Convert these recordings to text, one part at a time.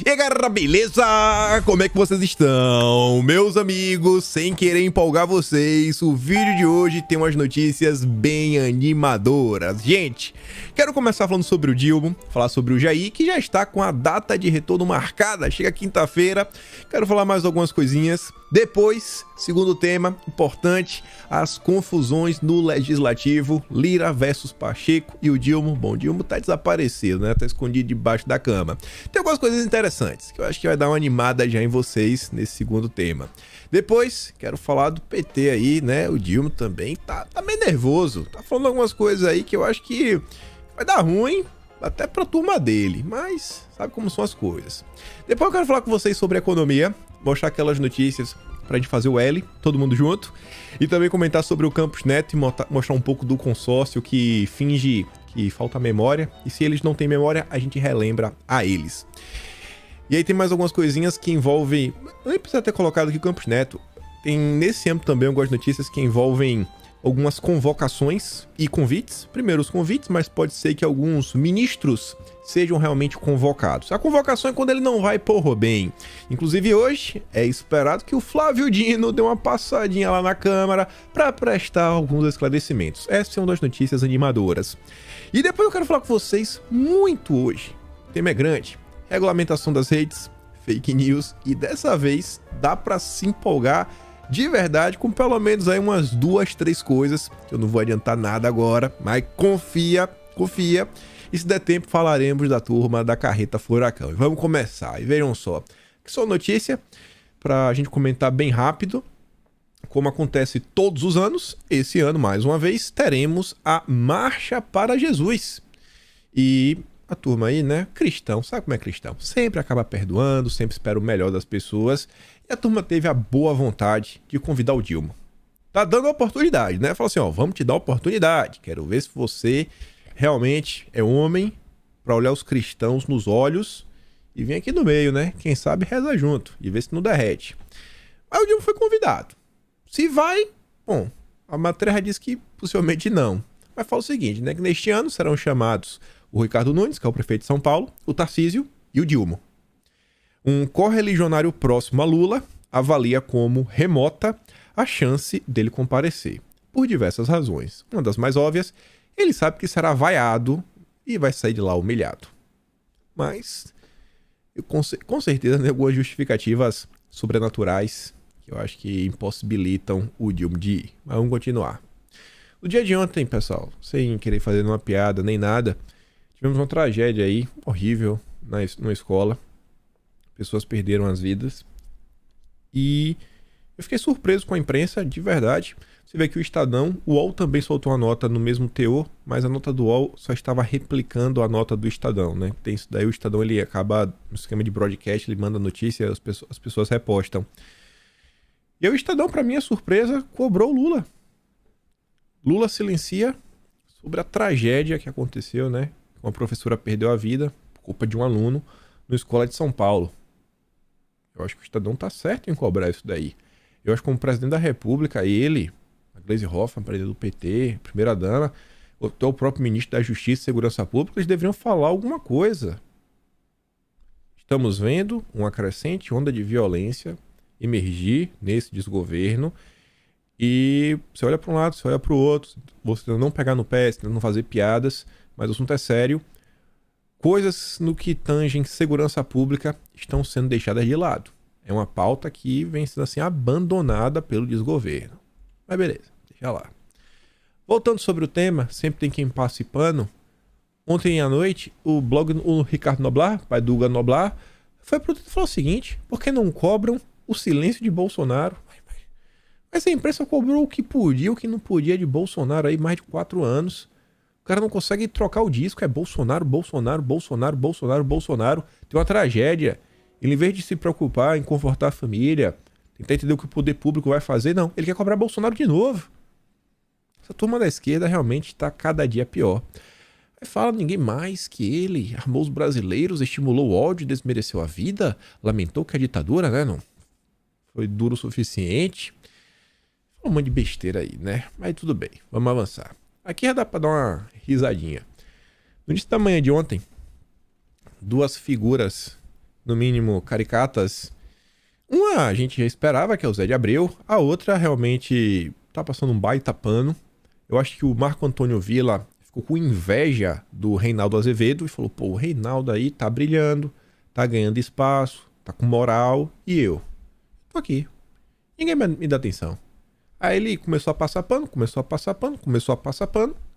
E aí, galera, beleza? Como é que vocês estão? Meus amigos, sem querer empolgar vocês, o vídeo de hoje tem umas notícias bem animadoras. Gente, quero começar falando sobre o Dilma, falar sobre o Jair, que já está com a data de retorno marcada, chega quinta-feira. Quero falar mais algumas coisinhas. Depois, segundo tema, importante, as confusões no Legislativo, Lira versus Pacheco e o Dilma. Bom, o Dilma tá desaparecido, né? Tá escondido debaixo da cama. Tem algumas coisas interessantes que eu acho que vai dar uma animada já em vocês nesse segundo tema. Depois, quero falar do PT aí, né? O Dilma também tá meio nervoso. Tá falando algumas coisas aí que eu acho que vai dar ruim até pra turma dele, mas sabe como são as coisas. Depois eu quero falar com vocês sobre economia, mostrar aquelas notícias pra gente fazer o L, todo mundo junto, e também comentar sobre o Campus Neto e mostrar um pouco do consórcio que finge que falta memória, e se eles não têm memória, a gente relembra a eles. E aí tem mais algumas coisinhas que envolvem, eu nem precisa ter colocado aqui o Campus Neto, tem nesse âmbito também algumas notícias que envolvem algumas convocações e convites. Primeiro os convites, mas pode ser que alguns ministros sejam realmente convocados. A convocação é quando ele não vai por bem. Inclusive hoje é esperado que o Flávio Dino dê uma passadinha lá na Câmara para prestar alguns esclarecimentos. Essas são das notícias animadoras. E depois eu quero falar com vocês muito hoje. O tema é grande. Regulamentação das redes, fake news, e dessa vez dá para se empolgar de verdade, com pelo menos aí umas 2, 3 coisas, que eu não vou adiantar nada agora, mas confia, e se der tempo falaremos da turma da Carreta Furacão. E vamos começar, e vejam só, que só notícia pra gente comentar bem rápido, como acontece todos os anos, esse ano, mais uma vez, teremos a Marcha para Jesus. E a turma aí, né, cristão, sabe como é cristão? Sempre acaba perdoando, sempre espera o melhor das pessoas. E a turma teve a boa vontade de convidar o Dilma. Tá dando a oportunidade, né? Falou assim, ó, vamos te dar a oportunidade. Quero ver se você realmente é homem pra olhar os cristãos nos olhos e vir aqui no meio, né? Quem sabe reza junto e ver se não derrete. Aí o Dilma foi convidado. Se vai, bom, a matéria já diz que possivelmente não. Mas fala o seguinte, né? Que neste ano serão chamados o Ricardo Nunes, que é o prefeito de São Paulo, o Tarcísio e o Dilma. Um correligionário próximo a Lula avalia como remota a chance dele comparecer, por diversas razões. Uma das mais óbvias, ele sabe que será vaiado e vai sair de lá humilhado. Mas, com certeza, tem algumas justificativas sobrenaturais que eu acho que impossibilitam o Dilma de ir. Mas vamos continuar. No dia de ontem, pessoal, sem querer fazer uma piada nem nada, tivemos uma tragédia aí, horrível, na escola. Pessoas perderam as vidas. E eu fiquei surpreso com a imprensa, de verdade. Você vê que o Estadão, o UOL também soltou uma nota no mesmo teor, mas a nota do UOL só estava replicando a nota do Estadão, né? Tem isso daí, o Estadão ele acaba no esquema de broadcast, ele manda notícia, as pessoas repostam. E aí o Estadão, para minha surpresa, cobrou Lula. Lula silencia sobre a tragédia que aconteceu, né? Uma professora perdeu a vida por culpa de um aluno na escola de São Paulo. Eu acho que o Estadão tá certo em cobrar isso daí. Eu acho que como presidente da República, ele, a Gleisi Hoffmann, presidente do PT, primeira-dama, até o próprio ministro da Justiça e Segurança Pública, eles deveriam falar alguma coisa. Estamos vendo uma crescente onda de violência emergir nesse desgoverno. E você olha para um lado, você olha para o outro, você não pegar no pé, você não fazer piadas, mas o assunto é sério. Coisas no que tangem segurança pública estão sendo deixadas de lado. É uma pauta que vem sendo assim abandonada pelo desgoverno. Mas beleza, deixa lá. Voltando sobre o tema, sempre tem quem passe pano. Ontem à noite, o Ricardo Noblar, pai do Hugo Noblar, foi pro Twitter e falou o seguinte: por que não cobram o silêncio de Bolsonaro? Mas a imprensa cobrou o que podia, o que não podia de Bolsonaro aí mais de 4 anos. O cara não consegue trocar o disco, é Bolsonaro, Bolsonaro, Bolsonaro, Bolsonaro, Bolsonaro. Tem uma tragédia. Ele, em vez de se preocupar em confortar a família, tentar entender o que o poder público vai fazer, não. Ele quer cobrar Bolsonaro de novo. Essa turma da esquerda realmente está cada dia pior. Aí fala ninguém mais que ele armou os brasileiros, estimulou o ódio, desmereceu a vida, lamentou que a ditadura, né, não foi duro o suficiente. Um monte de besteira aí, né? Mas tudo bem, vamos avançar. Aqui já dá pra dar uma risadinha. No início da manhã de ontem, duas figuras no mínimo caricatas. Uma a gente já esperava, que é o Zé de Abreu. A outra realmente tá passando um baita pano. Eu acho que o Marco Antônio Villa ficou com inveja do Reinaldo Azevedo e falou: pô, o Reinaldo aí tá brilhando, tá ganhando espaço, tá com moral, e eu tô aqui. Ninguém me dá atenção. Aí ele começou a passar pano,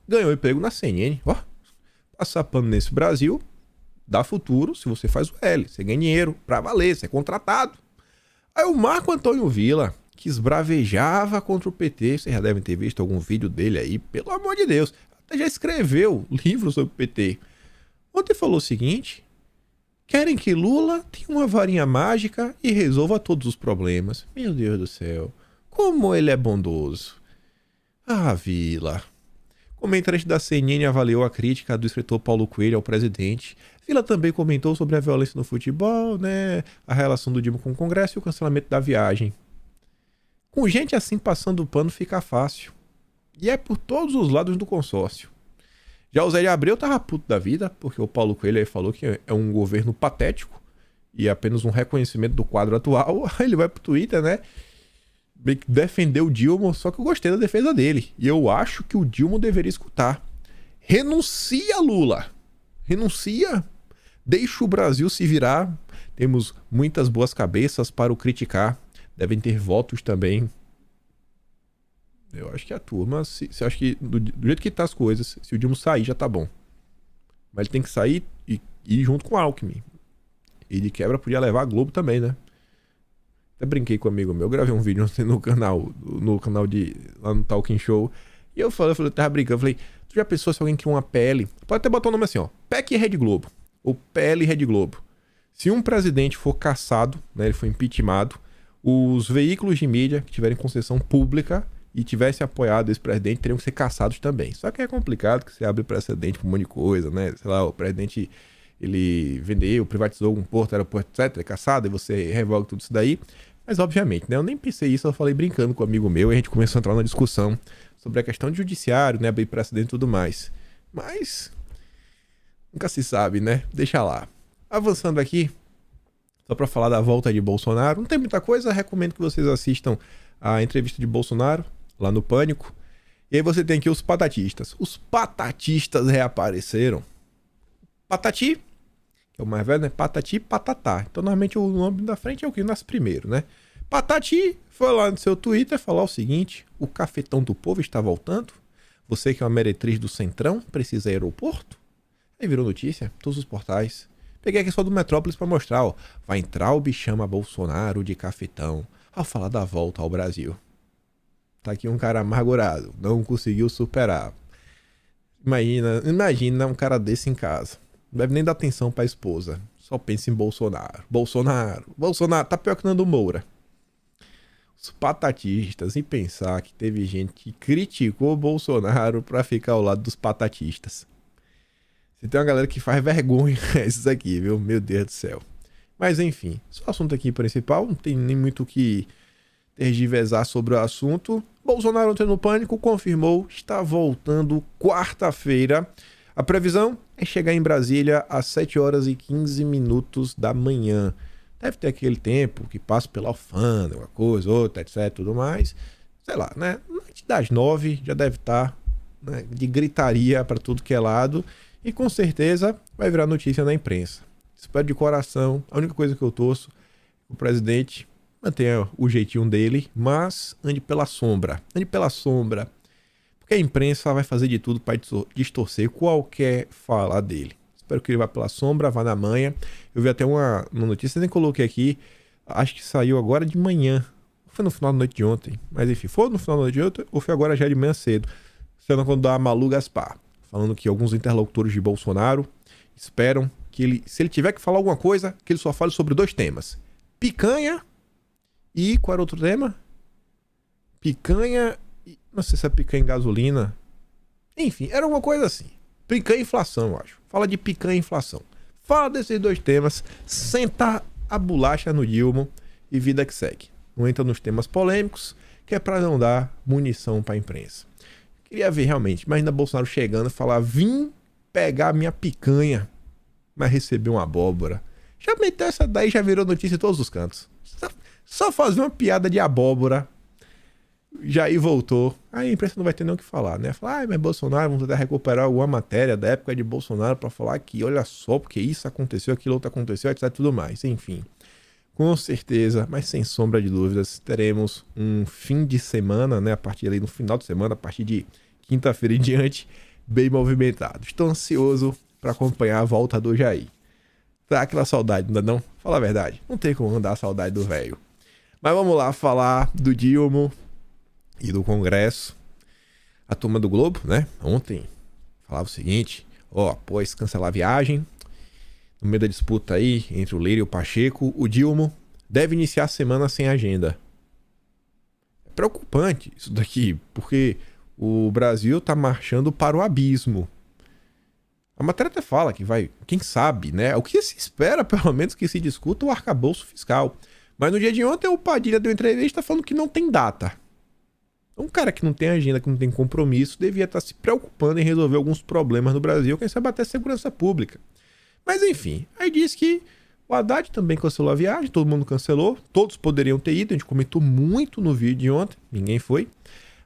ganhou emprego na CNN. Ó, passar pano nesse Brasil dá futuro se você faz o L, você ganha dinheiro pra valer, você é contratado. Aí o Marco Antônio Villa, que esbravejava contra o PT, vocês já devem ter visto algum vídeo dele aí, pelo amor de Deus, até já escreveu livro sobre o PT. Ontem falou o seguinte: querem que Lula tenha uma varinha mágica e resolva todos os problemas. Meu Deus do céu, como ele é bondoso. Ah, Villa. Comentarista da CNN avaliou a crítica do escritor Paulo Coelho ao presidente. Villa também comentou sobre a violência no futebol, né? A relação do Dilma com o Congresso e o cancelamento da viagem. Com gente assim passando o pano fica fácil. E é por todos os lados do consórcio. Já o Zé de Abreu tava puto da vida, porque o Paulo Coelho aí falou que é um governo patético e apenas um reconhecimento do quadro atual. Aí ele vai pro Twitter, né? Defender o Dilma, só que eu gostei da defesa dele. E eu acho que o Dilma deveria escutar. Renuncia, Lula! Renuncia! Deixa o Brasil se virar. Temos muitas boas cabeças para o criticar. Devem ter votos também. Eu acho que a turma, se acho que do jeito que tá as coisas, se o Dilma sair já tá bom. Mas ele tem que sair e ir junto com o Alckmin. E de quebra podia levar a Globo também, né? Até brinquei com um amigo meu, gravei um vídeo no canal de lá no Talking Show. E eu tava brincando, falei: tu já pensou se alguém cria uma PL? Pode até botar o nome assim, ó: PEC Rede Globo. Ou PL Rede Globo. Se um presidente for cassado, né, ele foi impeachmentado, os veículos de mídia que tiverem concessão pública e tivessem apoiado esse presidente teriam que ser cassados também. Só que é complicado, que você abre precedente pra um monte de coisa, né? Sei lá, o presidente, ele vendeu, privatizou um porto, aeroporto, etc, é cassado, e você revoga tudo isso daí. Mas obviamente, né? Eu nem pensei isso, eu falei brincando com um amigo meu e a gente começou a entrar na discussão sobre a questão de judiciário, né? Abrir precedente e tudo mais. Mas nunca se sabe, né? Deixa lá. Avançando aqui, só pra falar da volta de Bolsonaro, não tem muita coisa, recomendo que vocês assistam a entrevista de Bolsonaro lá no Pânico. E aí você tem aqui os patatistas. Os patatistas reapareceram. Patati, que é o mais velho, né? Patati e Patatá. Então, normalmente, o nome da frente é o que nasce primeiro, né? Patati foi lá no seu Twitter falar o seguinte: o cafetão do povo está voltando. Você que é uma meretriz do Centrão, precisa ir ao aeroporto? Aí virou notícia, todos os portais. Peguei aqui só do Metrópolis pra mostrar, ó. Weintraub chama Bolsonaro de cafetão ao falar da volta ao Brasil. Tá aqui um cara amargurado, não conseguiu superar. Imagina um cara desse em casa. Não deve nem dar atenção pra esposa. Só pensa em Bolsonaro. Bolsonaro, tá pior que Nando Moura. Os patatistas, e pensar que teve gente que criticou Bolsonaro pra ficar ao lado dos patatistas. Se tem uma galera que faz vergonha, é esses aqui, viu? Meu Deus do céu. Mas enfim, só o assunto aqui principal, não tem nem muito o que tergiversar sobre o assunto. Bolsonaro, ontem no Pânico, confirmou que está voltando quarta-feira. A previsão é chegar em Brasília às 7 horas e 15 minutos da manhã. Deve ter aquele tempo que passa pela alfândega, uma coisa, outra, etc, tudo mais. Sei lá, né? Antes das 9 já deve estar, né, de gritaria para tudo que é lado. E com certeza vai virar notícia na imprensa. Espero de coração. A única coisa que eu torço é que o presidente mantenha o jeitinho dele, mas ande pela sombra. Ande pela sombra. Porque a imprensa vai fazer de tudo para distorcer qualquer fala dele. Espero que ele vá pela sombra, vá na manha. Eu vi até uma notícia, nem coloquei aqui. Acho que saiu agora de manhã. Foi no final da noite de ontem. Mas enfim, foi no final da noite de ontem ou foi agora já de manhã cedo. Sendo quando dá a Malu Gaspar. Falando que alguns interlocutores de Bolsonaro esperam que ele, se ele tiver que falar alguma coisa, que ele só fale sobre 2 temas. Picanha e... qual era outro tema? Picanha e... não sei se é picanha e gasolina. Enfim, era uma coisa assim. Picanha e inflação, eu acho. Fala de picanha e inflação. Fala desses 2 temas, senta a bolacha no Dilma e vida que segue. Não entra nos temas polêmicos, que é pra não dar munição pra imprensa. Queria ver realmente, imagina Bolsonaro chegando e falar: vim pegar minha picanha, mas recebeu uma abóbora. Já meteu essa daí, já virou notícia em todos os cantos. Só fazer uma piada de abóbora. Jair voltou. Aí a imprensa não vai ter nem o que falar, né? Falar, mas Bolsonaro, vamos tentar recuperar alguma matéria da época de Bolsonaro pra falar que, olha só, porque isso aconteceu, aquilo outro aconteceu, etc, tudo mais. Enfim, com certeza, mas sem sombra de dúvidas, teremos um fim de semana, né? A partir ali no final de semana, a partir de quinta-feira em diante, bem movimentado. Estou ansioso pra acompanhar a volta do Jair. Tá aquela saudade, ainda não? Fala a verdade, não tem como andar a saudade do velho. Mas vamos lá falar do Dilma e do Congresso. A turma do Globo, né, ontem falava o seguinte, após cancelar a viagem, no meio da disputa aí entre o Lira e o Pacheco, o Dilma deve iniciar a semana sem agenda. É preocupante isso daqui, porque o Brasil tá marchando para o abismo. A matéria até fala que vai, quem sabe, né, o que se espera, pelo menos, que se discuta o arcabouço fiscal. Mas no dia de ontem o Padilha deu entrevista falando que não tem data. Um cara que não tem agenda, que não tem compromisso, devia estar se preocupando em resolver alguns problemas no Brasil, quem sabe até segurança pública. Mas enfim, aí diz que o Haddad também cancelou a viagem, todo mundo cancelou, todos poderiam ter ido, a gente comentou muito no vídeo de ontem, ninguém foi.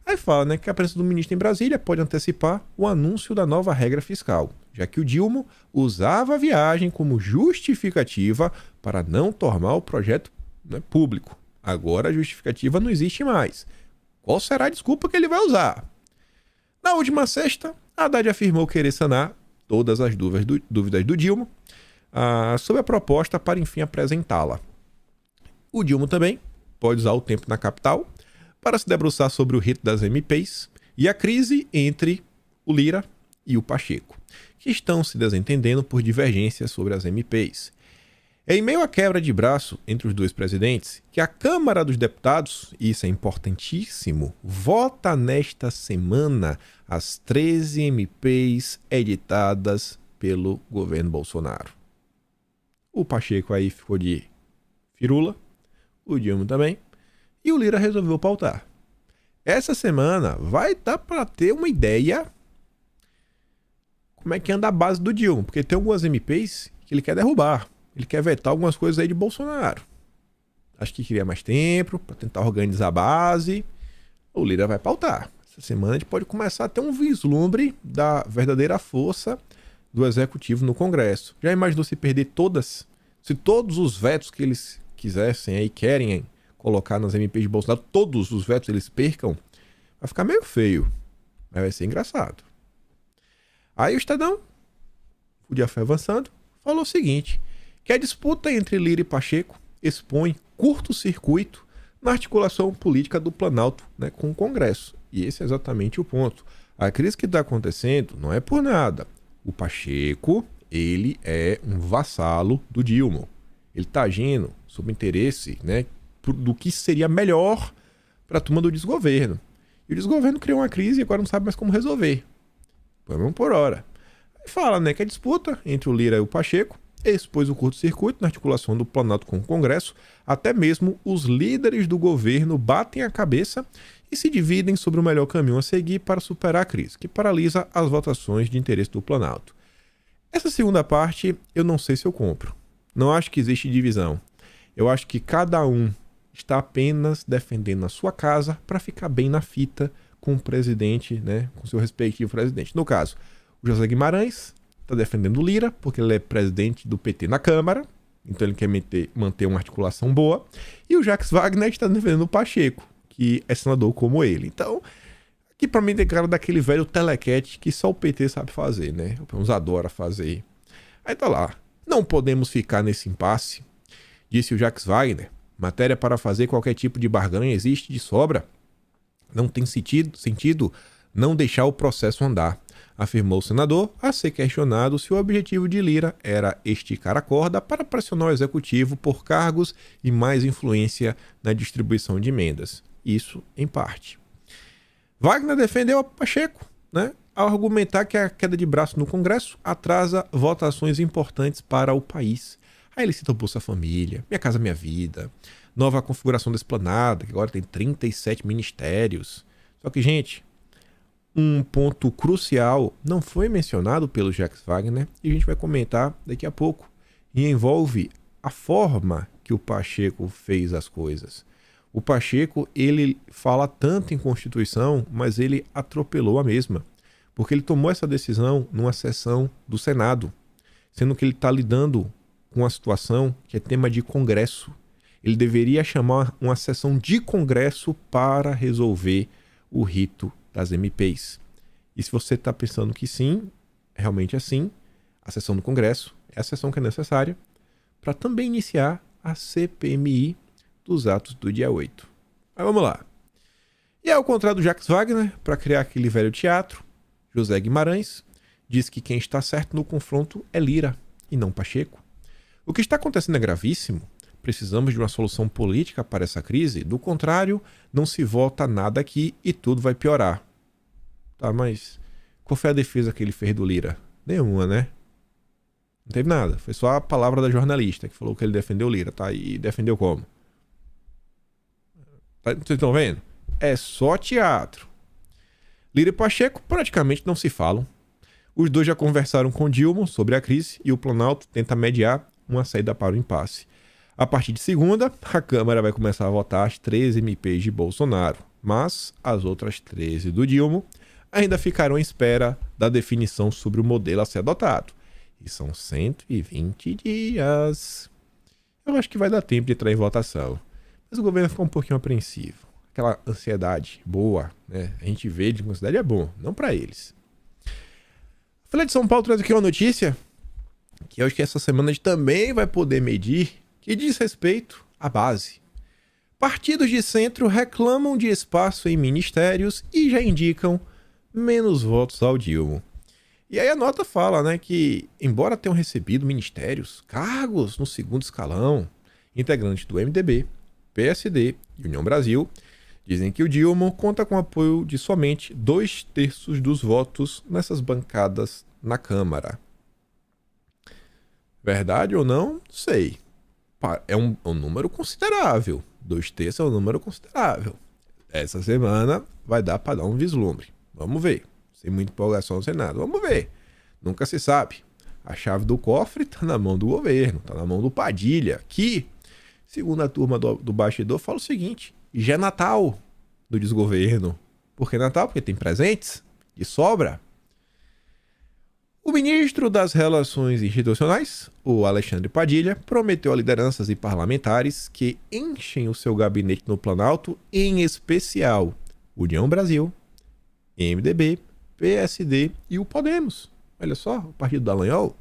Aí fala, né, que a presença do ministro em Brasília pode antecipar o anúncio da nova regra fiscal, já que o Dilma usava a viagem como justificativa para não tornar o projeto, né, público. Agora a justificativa não existe mais. Qual será a desculpa que ele vai usar? Na última sexta, Haddad afirmou querer sanar todas as dúvidas do Dilma sobre a proposta para, enfim, apresentá-la. O Dilma também pode usar o tempo na capital para se debruçar sobre o rito das MPs e a crise entre o Lira e o Pacheco, que estão se desentendendo por divergências sobre as MPs. É em meio à quebra de braço entre os dois presidentes que a Câmara dos Deputados, e isso é importantíssimo, vota nesta semana as 13 MPs editadas pelo governo Bolsonaro. O Pacheco aí ficou de firula, o Dilma também, e o Lira resolveu pautar. Essa semana vai dar para ter uma ideia como é que anda a base do Dilma, porque tem algumas MPs que ele quer derrubar. Ele quer vetar algumas coisas aí de Bolsonaro. Acho que queria mais tempo para tentar organizar a base. O Lira vai pautar. Essa semana a gente pode começar a ter um vislumbre da verdadeira força do Executivo no Congresso. Já imaginou se perder todas? Se todos os vetos que eles quisessem aí, querem colocar nas MPs de Bolsonaro, todos os vetos eles percam, vai ficar meio feio. Mas vai ser engraçado. Aí o Estadão, o dia foi avançando, falou o seguinte, que a disputa entre Lira e Pacheco expõe curto-circuito na articulação política do Planalto, né, com o Congresso. E esse é exatamente o ponto. A crise que está acontecendo não é por nada. O Pacheco, ele é um vassalo do Dilma. Ele está agindo sob interesse, né, do que seria melhor para a turma do desgoverno. E o desgoverno criou uma crise e agora não sabe mais como resolver. Vamos por hora. Aí fala, né, que a disputa entre o Lira e o Pacheco expôs o curto-circuito na articulação do Planalto com o Congresso, até mesmo os líderes do governo batem a cabeça e se dividem sobre o melhor caminho a seguir para superar a crise, que paralisa as votações de interesse do Planalto. Essa segunda parte eu não sei se eu compro. Não acho que existe divisão. Eu acho que cada um está apenas defendendo a sua casa para ficar bem na fita com o presidente, né, com seu respectivo presidente. No caso, o José Guimarães está defendendo o Lira, porque ele é presidente do PT na Câmara, então ele quer manter uma articulação boa. E o Jacques Wagner está defendendo o Pacheco, que é senador como ele. Então, aqui para mim tem cara daquele velho telequete que só o PT sabe fazer, né? Uns adora fazer. Aí tá lá. Não podemos ficar nesse impasse, disse o Jacques Wagner. Matéria para fazer qualquer tipo de barganha existe de sobra. Não tem sentido não deixar o processo andar, afirmou o senador, a ser questionado se o objetivo de Lira era esticar a corda para pressionar o executivo por cargos e mais influência na distribuição de emendas. Isso em parte. Wagner defendeu a Pacheco, né, ao argumentar que a queda de braço no Congresso atrasa votações importantes para o país. Aí ele cita o Bolsa Família, Minha Casa Minha Vida, nova configuração da Esplanada, que agora tem 37 ministérios. Só que, gente, um ponto crucial não foi mencionado pelo Jacques Wagner e a gente vai comentar daqui a pouco. E envolve a forma que o Pacheco fez as coisas. O Pacheco, ele fala tanto em Constituição, mas ele atropelou a mesma. Porque ele tomou essa decisão numa sessão do Senado, sendo que ele está lidando com uma situação que é tema de Congresso. Ele deveria chamar uma sessão de Congresso para resolver o rito das MPs. E se você está pensando que sim, realmente é sim, a sessão do Congresso é a sessão que é necessária para também iniciar a CPMI dos atos do dia 8. Mas vamos lá. E ao contrário do Jacques Wagner, para criar aquele velho teatro, José Guimarães diz que quem está certo no confronto é Lira e não Pacheco. O que está acontecendo é gravíssimo. Precisamos de uma solução política para essa crise. Do contrário, não se vota nada aqui e tudo vai piorar. Tá, mas qual foi a defesa que ele fez do Lira? Nenhuma, né? Não teve nada. Foi só a palavra da jornalista que falou que ele defendeu o Lira, tá? E defendeu como? Vocês estão vendo? É só teatro. Lira e Pacheco praticamente não se falam. Os dois já conversaram com Dilma sobre a crise e o Planalto tenta mediar uma saída para o impasse. A partir de segunda, a Câmara vai começar a votar as 13 MPs de Bolsonaro, mas as outras 13 do Dilma ainda ficarão à espera da definição sobre o modelo a ser adotado. E são 120 dias. Eu acho que vai dar tempo de entrar em votação. Mas o governo ficou um pouquinho apreensivo. Aquela ansiedade boa, né? A gente vê de que a ansiedade é bom, não para eles. A Folha de São Paulo traz aqui uma notícia que eu acho que essa semana a gente também vai poder medir, que diz respeito à base. Partidos de centro reclamam de espaço em ministérios e já indicam menos votos ao Dilma. E aí a nota fala, né, que embora tenham recebido ministérios, cargos no segundo escalão, integrantes do MDB, PSD e União Brasil, dizem que o Dilma conta com o apoio de somente 2/3 dos votos nessas bancadas na Câmara. Verdade ou não? Sei. É um número considerável. 2/3 é um número considerável. Essa semana vai dar para dar um vislumbre. Vamos ver. Sem muita empolgação no Senado. Vamos ver. Nunca se sabe. A chave do cofre está na mão do governo, está na mão do Padilha, que, segundo a turma do bastidor, fala o seguinte: já é Natal do desgoverno. Por que Natal? Porque tem presentes de sobra. O ministro das Relações Institucionais, o Alexandre Padilha, prometeu a lideranças e parlamentares que enchem o seu gabinete no Planalto, em especial União Brasil, MDB, PSD e o Podemos. Olha só, o partido do Dallagnol,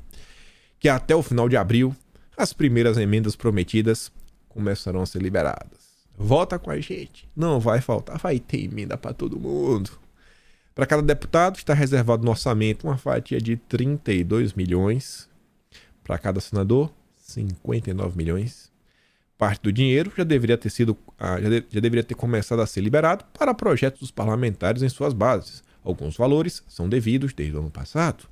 que até o final de abril as primeiras emendas prometidas começarão a ser liberadas. Vota com a gente, não vai faltar, vai ter emenda para todo mundo. Para cada deputado está reservado no orçamento uma fatia de 32 milhões. Para cada senador, 59 milhões. Parte do dinheiro já deveria ter começado a ser liberado para projetos dos parlamentares em suas bases. Alguns valores são devidos desde o ano passado.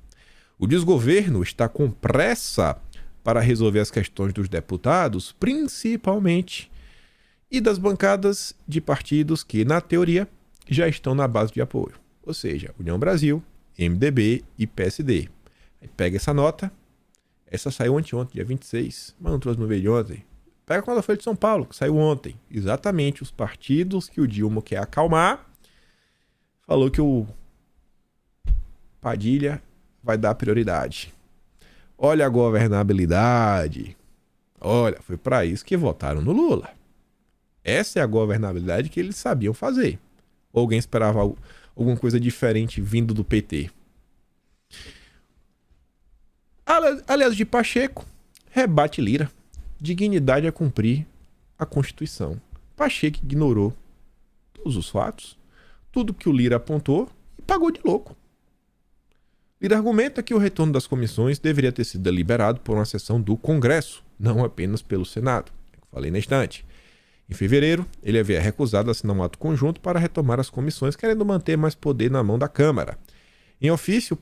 O desgoverno está com pressa para resolver as questões dos deputados, principalmente, e das bancadas de partidos que, na teoria, já estão na base de apoio. Ou seja, União Brasil, MDB e PSD. Aí pega essa nota. Essa saiu anteontem, dia 26, mas não trouxe no vídeo de ontem. Pega quando foi de São Paulo, que saiu ontem. Exatamente os partidos que o Dilma quer acalmar. Falou que o Padilha vai dar prioridade. Olha a governabilidade. Olha, foi para isso que votaram no Lula. Essa é a governabilidade que eles sabiam fazer. Ou alguém esperava alguma coisa diferente vindo do PT? Aliás, de Pacheco, rebate Lira. Dignidade é cumprir a Constituição. Pacheco ignorou todos os fatos, tudo que o Lira apontou e pagou de louco. Lira argumenta que o retorno das comissões deveria ter sido deliberado por uma sessão do Congresso, não apenas pelo Senado, como falei na estante. Em fevereiro, ele havia recusado assinar um ato conjunto para retomar as comissões, querendo manter mais poder na mão da Câmara. Em ofício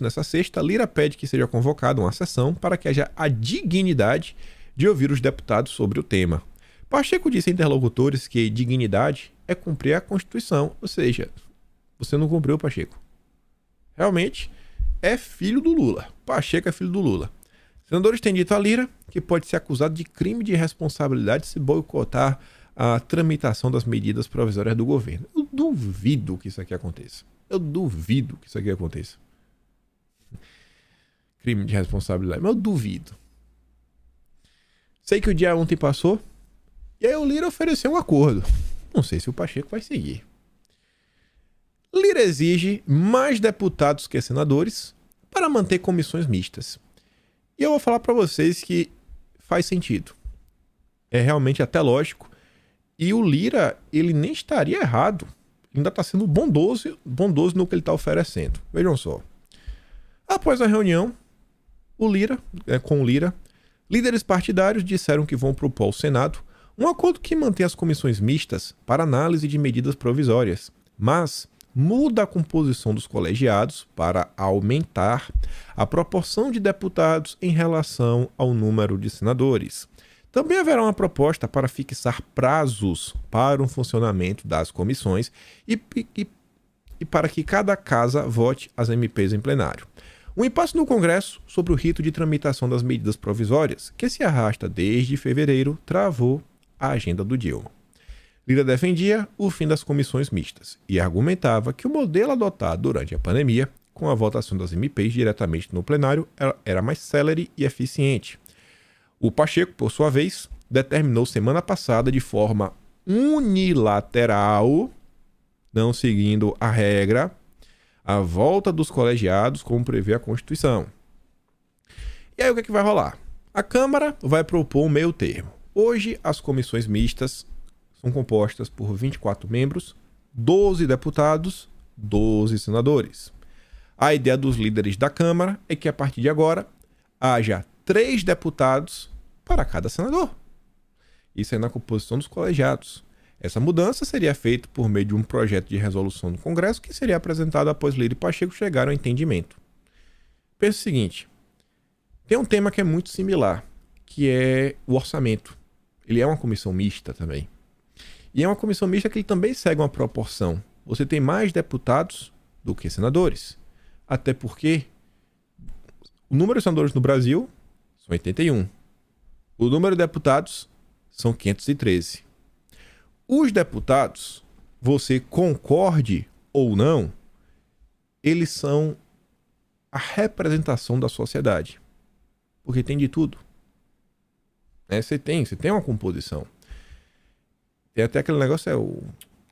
nessa sexta, Lira pede que seja convocada uma sessão para que haja a dignidade de ouvir os deputados sobre o tema. Pacheco disse a interlocutores que dignidade é cumprir a Constituição, ou seja, você não cumpriu, Pacheco. Realmente é filho do Lula. Pacheco é filho do Lula. Senadores têm dito a Lira que pode ser acusado de crime de responsabilidade se boicotar a tramitação das medidas provisórias do governo. Eu duvido que isso aqui aconteça. Eu duvido que isso aqui aconteça. Crime de responsabilidade, mas eu duvido. Sei que o dia ontem passou e aí o Lira ofereceu um acordo. Não sei se o Pacheco vai seguir. Lira exige mais deputados que senadores para manter comissões mistas. E eu vou falar para vocês que faz sentido. É realmente até lógico. E o Lira, ele nem estaria errado. Ainda está sendo bondoso no que ele está oferecendo. Vejam só. Após a reunião, com o Lira, líderes partidários disseram que vão propor ao Senado um acordo que mantém as comissões mistas para análise de medidas provisórias, mas muda a composição dos colegiados para aumentar a proporção de deputados em relação ao número de senadores. Também haverá uma proposta para fixar prazos para o funcionamento das comissões e para que cada casa vote as MPs em plenário. Um impasse no Congresso sobre o rito de tramitação das medidas provisórias, que se arrasta desde fevereiro, travou a agenda do Dilma. Lira defendia o fim das comissões mistas e argumentava que o modelo adotado durante a pandemia, com a votação das MPs diretamente no plenário, era mais célere e eficiente. O Pacheco, por sua vez, determinou semana passada de forma unilateral, não seguindo a regra, a volta dos colegiados como prevê a Constituição. E aí o que vai rolar? A Câmara vai propor um meio termo. Hoje as comissões mistas são compostas por 24 membros, 12 deputados, 12 senadores. A ideia dos líderes da Câmara é que a partir de agora haja 3 deputados para cada senador. Isso é na composição dos colegiados. Essa mudança seria feita por meio de um projeto de resolução no Congresso que seria apresentado após Lira e Pacheco chegarem ao entendimento. Pensa o seguinte, tem um tema que é muito similar, que é o orçamento. Ele é uma comissão mista também. E é uma comissão mista que ele também segue uma proporção. Você tem mais deputados do que senadores. Até porque o número de senadores no Brasil são 81. O número de deputados são 513. Os deputados, você concorde ou não, eles são a representação da sociedade. Porque tem de tudo. Você tem uma composição. Tem até aquele negócio,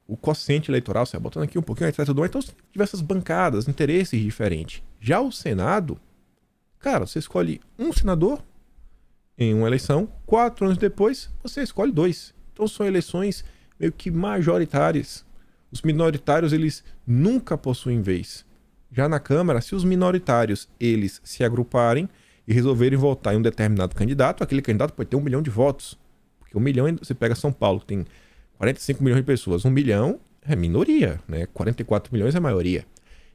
o quociente eleitoral, você vai botando aqui um pouquinho, etc. Então, você tem diversas bancadas, interesses diferentes. Já o Senado, cara, você escolhe um senador em uma eleição, 4 anos depois, você escolhe 2. Então, são eleições meio que majoritárias. Os minoritários, eles nunca possuem vez. Já na Câmara, se os minoritários, eles se agruparem e resolverem votar em um determinado candidato, aquele candidato pode ter 1 milhão de votos. Porque 1 milhão, você pega São Paulo, que tem 45 milhões de pessoas. 1 milhão é minoria, né? 44 milhões é maioria.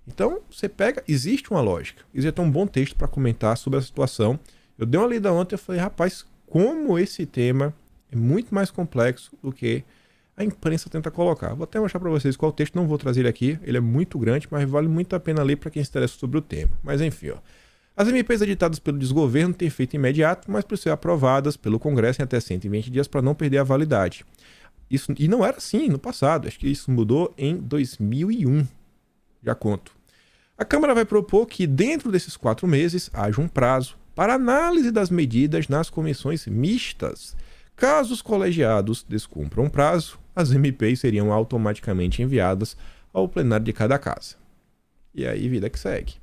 Então, você pega, existe uma lógica. Existe até um bom texto para comentar sobre a situação. Eu dei uma lida ontem e falei, rapaz, como esse tema é muito mais complexo do que a imprensa tenta colocar. Vou até mostrar para vocês qual texto, não vou trazer ele aqui. Ele é muito grande, mas vale muito a pena ler para quem se interessa sobre o tema. Mas enfim, ó. As MPs editadas pelo desgoverno têm efeito imediato, mas precisam ser aprovadas pelo Congresso em até 120 dias para não perder a validade. Isso, e não era assim no passado, acho que isso mudou em 2001. Já conto. A Câmara vai propor que dentro desses 4 meses haja um prazo para análise das medidas nas comissões mistas. Caso os colegiados descumpram o prazo, as MPs seriam automaticamente enviadas ao plenário de cada casa. E aí, vida que segue.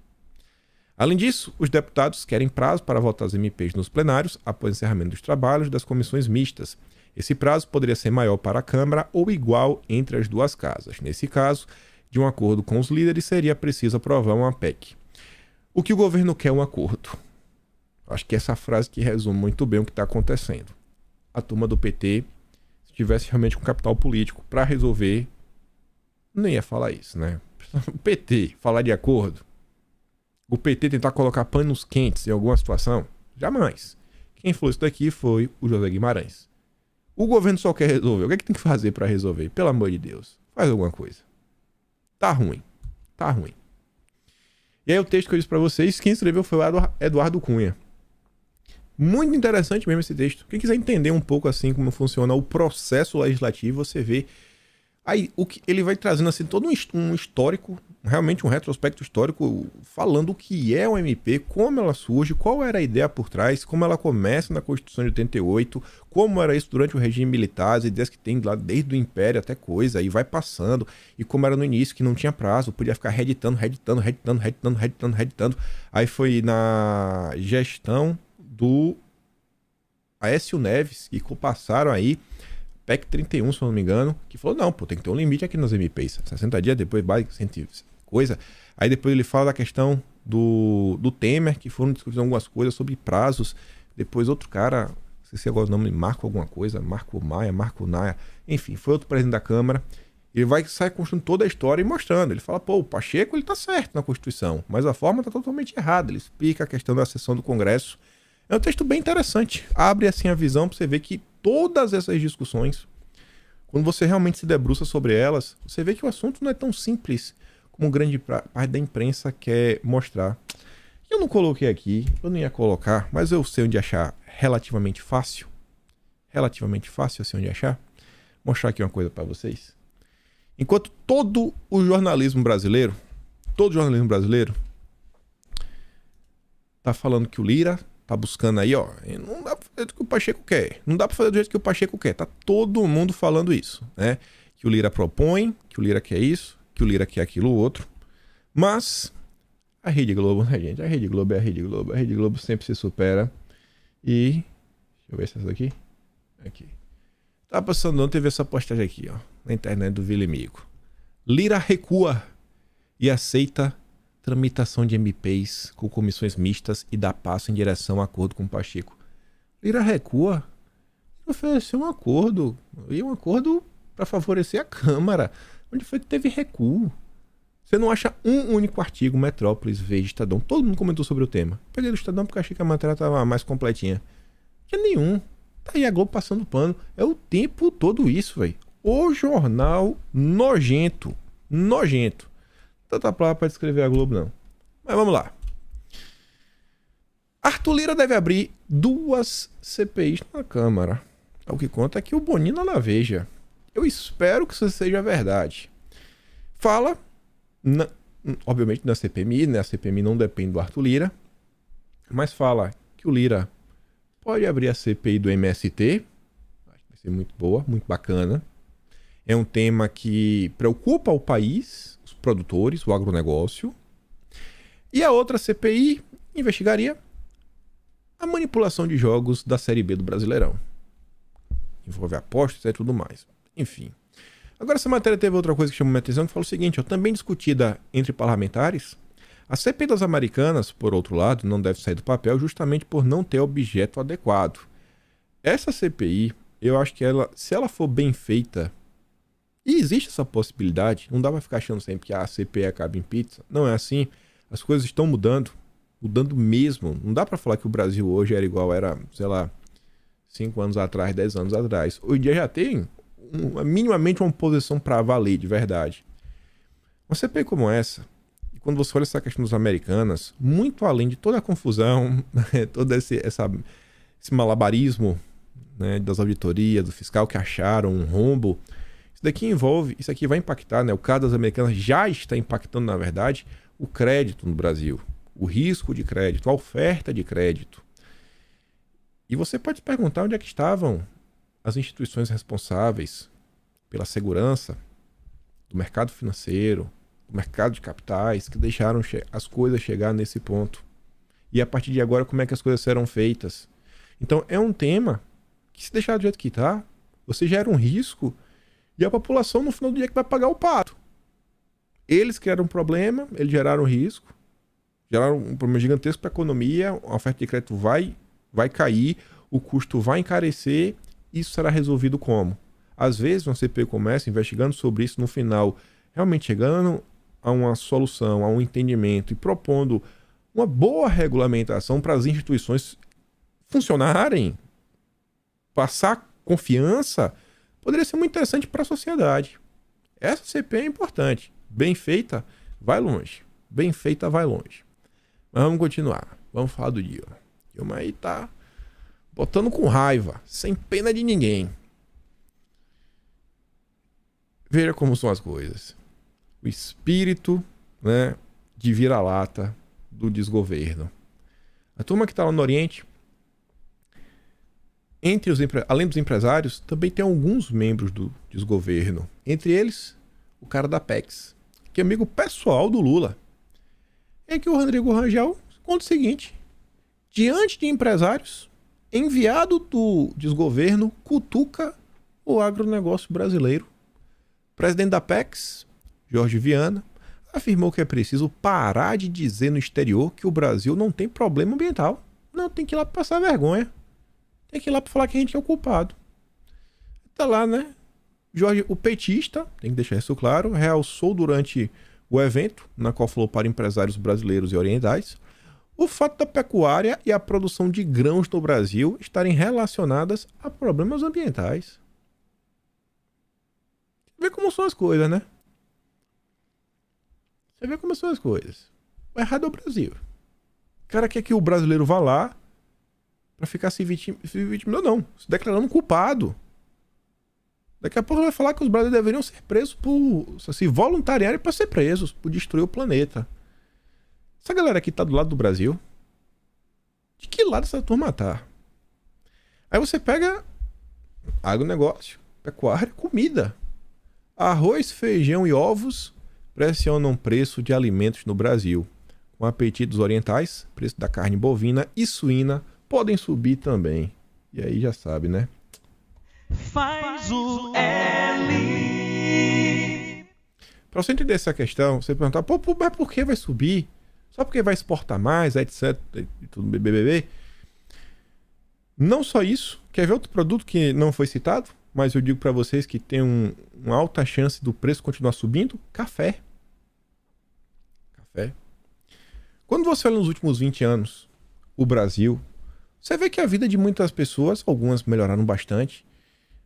Além disso, os deputados querem prazo para votar as MPs nos plenários após o encerramento dos trabalhos das comissões mistas. Esse prazo poderia ser maior para a Câmara ou igual entre as 2 casas. Nesse caso, de um acordo com os líderes, seria preciso aprovar uma PEC. O que o governo quer é um acordo. Acho que essa frase que resume muito bem o que está acontecendo. A turma do PT, se tivesse realmente um capital político para resolver, não ia falar isso, né? O PT falar de acordo, o PT tentar colocar panos quentes em alguma situação, jamais. Quem falou isso daqui foi o José Guimarães. O governo só quer resolver. O que é que tem que fazer para resolver? Pelo amor de Deus, faz alguma coisa. Tá ruim. Tá ruim. E aí o texto que eu disse para vocês, quem escreveu foi o Eduardo Cunha. Muito interessante mesmo esse texto. Quem quiser entender um pouco assim como funciona o processo legislativo, você vê. Aí o que ele vai trazendo assim todo um histórico, realmente um retrospecto histórico, falando o que é o MP, como ela surge, qual era a ideia por trás, como ela começa na Constituição de 88, como era isso durante o regime militar, as ideias que tem lá desde o Império até coisa, aí vai passando, e como era no início, que não tinha prazo, podia ficar reeditando. Aí foi na gestão do Aécio Neves, que passaram aí PEC 31, se eu não me engano, que falou, não, pô, tem que ter um limite aqui nas MPs. 60 dias, depois vai, coisa. Aí depois ele fala da questão do Temer, que foram discutindo algumas coisas sobre prazos. Depois outro cara, não sei se agora o nome, Marco alguma coisa, Marco Maia, Marco Naia, enfim, foi outro presidente da Câmara. Ele vai sair construindo toda a história e mostrando. Ele fala, pô, o Pacheco ele tá certo na Constituição, mas a forma tá totalmente errada. Ele explica a questão da sessão do Congresso. É um texto bem interessante. Abre assim a visão para você ver que todas essas discussões, quando você realmente se debruça sobre elas, você vê que o assunto não é tão simples como grande parte da imprensa quer mostrar. Eu não coloquei aqui, eu não ia colocar, mas eu sei onde achar relativamente fácil. Relativamente fácil, eu sei onde achar. Vou mostrar aqui uma coisa para vocês. Enquanto todo o jornalismo brasileiro tá falando que o Lira tá buscando aí, ó, não dá pra fazer do que o Pacheco quer. Não dá pra fazer do jeito que o Pacheco quer. Tá todo mundo falando isso, né? Que o Lira propõe, que o Lira quer isso, que o Lira quer aquilo outro. Mas a Rede Globo, né, gente? A Rede Globo é a Rede Globo. A Rede Globo sempre se supera. E deixa eu ver se é essa daqui. Aqui. Tá passando ontem, teve essa postagem aqui, ó, na internet do Vilemigo. Lira recua e aceita tramitação de MPs com comissões mistas e dá passo em direção a acordo com o Pacheco. Lira recua, ofereceu um acordo, e um acordo para favorecer a Câmara. Onde foi que teve recuo? Você não acha um único artigo, Metrópolis, Veja, Estadão, todo mundo comentou sobre o tema. Peguei do Estadão porque achei que a matéria estava mais completinha. Não tinha nenhum. Tá aí a Globo passando pano. É o tempo todo isso, velho. O jornal nojento. Nojento. Tanta palavra para descrever a Globo, não. Mas vamos lá. Arthur Lira deve abrir 2 CPIs na Câmara. O que conta é que o Bonino na Veja. Eu espero que isso seja verdade. Fala, obviamente, na CPMI, né? A CPMI não depende do Arthur Lira. Mas fala que o Lira pode abrir a CPI do MST. Acho que vai ser muito boa, muito bacana. É um tema que preocupa o país, os produtores, o agronegócio. E a outra CPI investigaria a manipulação de jogos da Série B do Brasileirão. Envolve apostas e tudo mais. Enfim. Agora, essa matéria teve outra coisa que chamou minha atenção, que fala o seguinte, ó, também discutida entre parlamentares, a CPI das Americanas, por outro lado, não deve sair do papel justamente por não ter objeto adequado. Essa CPI, eu acho que ela, se ela for bem feita, e existe essa possibilidade, não dá pra ficar achando sempre que a CPI acaba em pizza. Não é assim. As coisas estão mudando mesmo. Não dá pra falar que o Brasil hoje era igual era, sei lá, 5 anos atrás, 10 anos atrás. Hoje em dia já tem minimamente uma posição pra valer, de verdade. Uma CPI como essa, e quando você olha essa questão das Americanas, muito além de toda a confusão, todo esse malabarismo, né, das auditorias, do fiscal que acharam um rombo, isso aqui vai impactar, né? O caso das Americanas já está impactando, na verdade, o crédito no Brasil, o risco de crédito, a oferta de crédito. E você pode se perguntar onde é que estavam as instituições responsáveis pela segurança do mercado financeiro, do mercado de capitais, que deixaram as coisas chegar nesse ponto. E a partir de agora, como é que as coisas serão feitas? Então, é um tema que, se deixar do jeito que está, você gera um risco e a população, no final do dia, que vai pagar o pato. Eles criaram um problema, eles geraram risco, geraram um problema gigantesco para a economia, a oferta de crédito vai cair, o custo vai encarecer, isso será resolvido como? Às vezes, uma CPI começa investigando sobre isso, no final, realmente chegando a uma solução, a um entendimento e propondo uma boa regulamentação para as instituições funcionarem, passar confiança, poderia ser muito interessante para a sociedade. Essa CPI é importante. Bem feita, vai longe. Bem feita, vai longe. Mas vamos continuar. Vamos falar do Dilma. Dilma aí tá botando com raiva, sem pena de ninguém. Veja como são as coisas. O espírito, né, de vira-lata do desgoverno. A turma que está lá no Oriente, além dos empresários, também tem alguns membros do desgoverno. Entre eles, o cara da Apex, que é amigo pessoal do Lula. É que o Rodrigo Rangel conta o seguinte: diante de empresários, enviado do desgoverno cutuca o agronegócio brasileiro. O presidente da Apex, Jorge Viana, afirmou que é preciso parar de dizer no exterior que o Brasil não tem problema ambiental. Não, tem que ir lá para passar vergonha. Tem que ir lá para falar que a gente é o culpado. Tá lá, né? Jorge, o petista, tem que deixar isso claro, realçou durante o evento, na qual falou para empresários brasileiros e orientais, o fato da pecuária e a produção de grãos no Brasil estarem relacionadas a problemas ambientais. Vê como são as coisas, né? Você vê como são as coisas. O errado é o Brasil. O cara quer que o brasileiro vá lá pra ficar se vitimando, não. Se declarando culpado. Daqui a pouco vai falar que os brasileiros deveriam ser presos se voluntariarem para ser presos, por destruir o planeta. Essa galera aqui tá do lado do Brasil. De que lado essa turma tá? Aí você pega agronegócio, pecuária, comida. Arroz, feijão e ovos pressionam o preço de alimentos no Brasil. Com apetites orientais, preço da carne bovina e suína podem subir também. E aí já sabe, né? Faz o L. Pra você entender essa questão, você perguntar, pô, mas por que vai subir? Só porque vai exportar mais, etc. E tudo BBB. Não só isso. Quer ver outro produto que não foi citado? Mas eu digo pra vocês que tem uma alta chance do preço continuar subindo. Café. Café. Quando você olha nos últimos 20 anos, o Brasil, você vê que a vida de muitas pessoas, algumas melhoraram bastante.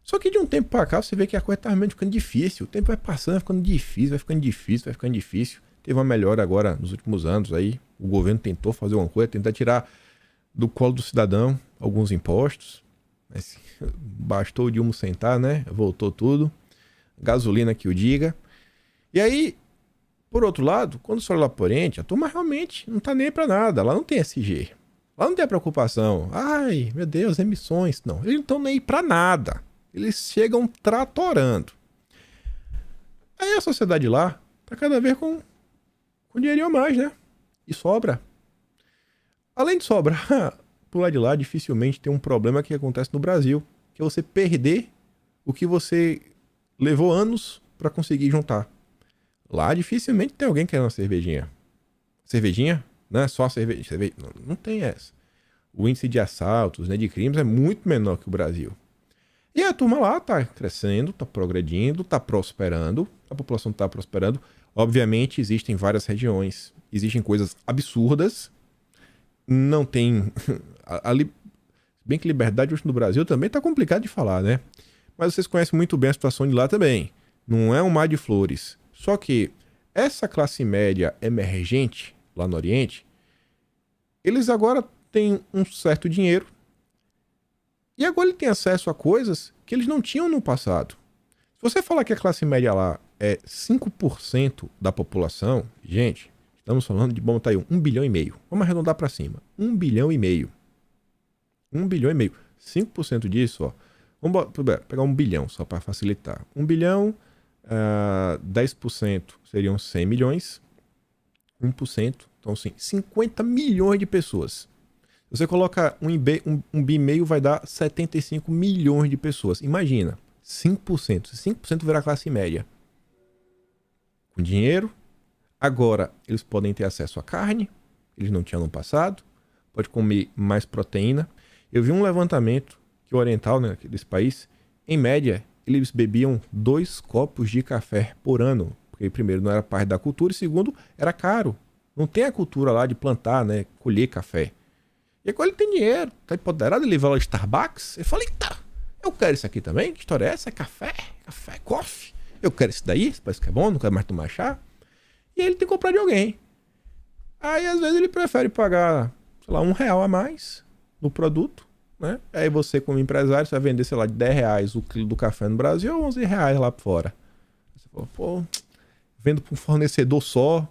Só que de um tempo pra cá, você vê que a coisa tá realmente ficando difícil. O tempo vai passando, vai ficando difícil, vai ficando difícil, vai ficando difícil. Teve uma melhora agora nos últimos anos aí. O governo tentou fazer uma coisa, tentar tirar do colo do cidadão alguns impostos. Mas bastou o Dilma sentar, né? Voltou tudo. Gasolina que o diga. E aí, por outro lado, quando você olha lá por Oriente, a turma realmente não tá nem pra nada. Lá não tem SG. Lá não tem a preocupação. Ai, meu Deus, emissões. Não, eles não estão nem pra nada. Eles chegam tratorando. Aí a sociedade lá tá cada vez com dinheirinho a mais, né? E sobra. Além de sobrar, por lá de lá, dificilmente tem um problema que acontece no Brasil, que é você perder o que você levou anos para conseguir juntar. Lá dificilmente tem alguém querendo uma cervejinha. Cervejinha? Não é só cerveja. Não tem essa. O índice de assaltos, né, de crimes é muito menor que o Brasil. E a turma lá tá crescendo, tá progredindo, tá prosperando, a população tá prosperando. Obviamente existem várias regiões, existem coisas absurdas, não tem... Bem que liberdade hoje no Brasil também tá complicado de falar, né? Mas vocês conhecem muito bem a situação de lá também. Não é um mar de flores. Só que essa classe média emergente lá no Oriente, eles agora têm um certo dinheiro e agora ele tem acesso a coisas que eles não tinham no passado. Se você falar que a classe média lá é 5% da população, gente, estamos falando de, bom, tá aí, 1 bilhão e meio. Vamos arredondar para cima. 1 bilhão e meio. 1 bilhão e meio. 5% disso, ó. Vamos pegar 1 bilhão só para facilitar. 1 bilhão, 10% seriam 100 milhões. 1%, então sim, 50 milhões de pessoas. Você coloca um bi e meio, vai dar 75 milhões de pessoas. Imagina, 5%. 5% virar classe média. Com dinheiro. Agora, eles podem ter acesso a carne. Eles não tinham no passado. Pode comer mais proteína. Eu vi um levantamento que o oriental, né, desse país, em média, eles bebiam 2 copos de café por ano. Porque, primeiro, não era parte da cultura. E, segundo, era caro. Não tem a cultura lá de plantar, né, colher café. E agora ele tem dinheiro, tá empoderado, ele vai lá ao Starbucks. Eu falei, tá, eu quero isso aqui também. Que história é essa? É café, coffee. Eu quero isso daí, parece que é bom, não quero mais tomar chá. E aí ele tem que comprar de alguém. Aí às vezes ele prefere pagar, sei lá, R$1 a mais no produto né? Aí você, como empresário, você vai vender, sei lá, de R$10 o quilo do café no Brasil ou R$11 lá fora. Você fala, pô, vendo para um fornecedor só.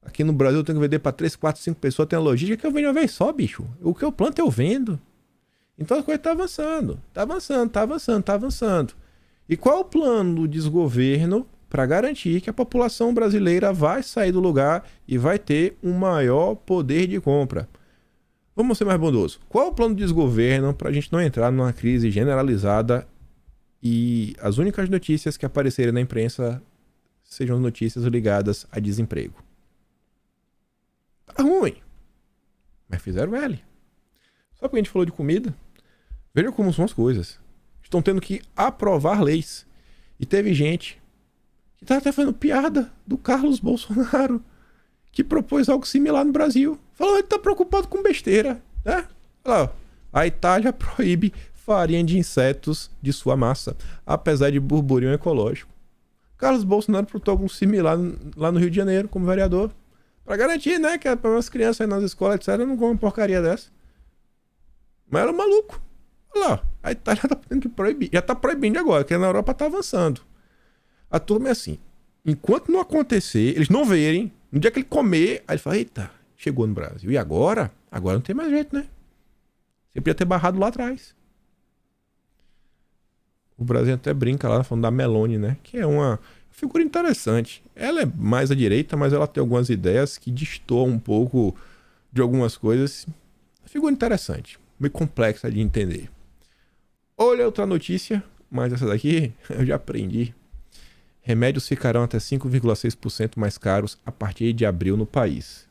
Aqui no Brasil eu tenho que vender para 3, 4, 5 pessoas. Tem a logística que eu vendo uma vez só, bicho. O que eu planto eu vendo. Então a coisa tá avançando. Tá avançando, tá avançando, tá avançando. E qual é o plano do desgoverno para garantir que a população brasileira vai sair do lugar e vai ter um maior poder de compra? Vamos ser mais bondosos. Qual é o plano do desgoverno para a gente não entrar numa crise generalizada e as únicas notícias que aparecerem na imprensa sejam notícias ligadas a desemprego? Tá ruim. Mas fizeram L. Só porque a gente falou de comida. Veja como são as coisas. Estão tendo que aprovar leis. E teve gente que tá até fazendo piada do Carlos Bolsonaro, que propôs algo similar no Brasil. Falou, ele tá preocupado com besteira, né? Olha lá, a Itália proíbe farinha de insetos de sua massa, apesar de burburinho ecológico. Carlos Bolsonaro propôs algo similar lá no Rio de Janeiro, como vereador, pra garantir, né, que as crianças aí nas escolas, etc., não comem uma porcaria dessa. Mas era um maluco. Olha lá, a Itália tá tendo que proibir. Já tá proibindo agora, porque na Europa tá avançando. A turma é assim, enquanto não acontecer, eles não verem, no dia que ele comer, aí ele fala, eita, chegou no Brasil. E agora? Agora não tem mais jeito, né? Você podia ter barrado lá atrás. O Brasil até brinca lá, falando da Meloni, né? Que é uma figura interessante. Ela é mais à direita, mas ela tem algumas ideias que destoam um pouco de algumas coisas. Figura interessante, meio complexa de entender. Olha outra notícia, mas essa daqui eu já aprendi. Remédios ficarão até 5,6% mais caros a partir de abril no país.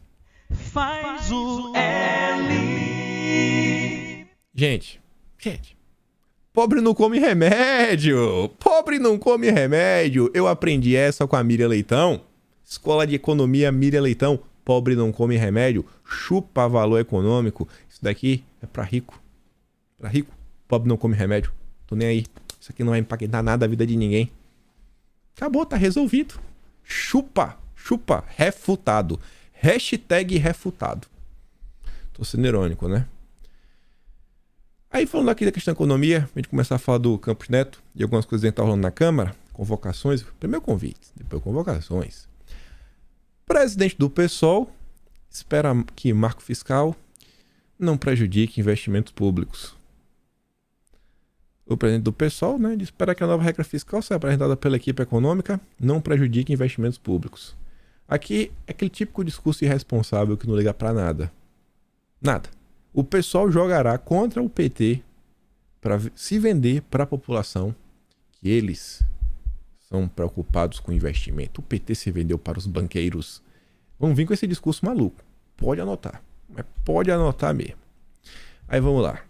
Faz o L. Gente, pobre não come remédio. Pobre não come remédio. Eu aprendi essa com a Miriam Leitão. Escola de Economia Miriam Leitão. Pobre não come remédio. Chupa valor econômico. Isso daqui é pra rico. Pra rico. Pobre não come remédio. Tô nem aí. Isso aqui não vai impactar nada a vida de ninguém. Acabou, tá resolvido. Chupa, refutado. Hashtag refutado. Tô sendo irônico, né? Aí falando aqui da questão da economia, a gente começar a falar do Campos Neto e algumas coisas que estão rolando na Câmara, convocações, primeiro convites, depois convocações. Presidente do PSOL espera que marco fiscal não prejudique investimentos públicos. O presidente do PSOL, né, espera que a nova regra fiscal seja apresentada pela equipe econômica não prejudique investimentos públicos. Aqui é aquele típico discurso irresponsável que não liga pra nada. Nada. O PSOL jogará contra o PT para se vender para a população que eles são preocupados com investimento. O PT se vendeu para os banqueiros. Vamos vir com esse discurso maluco. Pode anotar. Mas pode anotar mesmo. Aí vamos lá.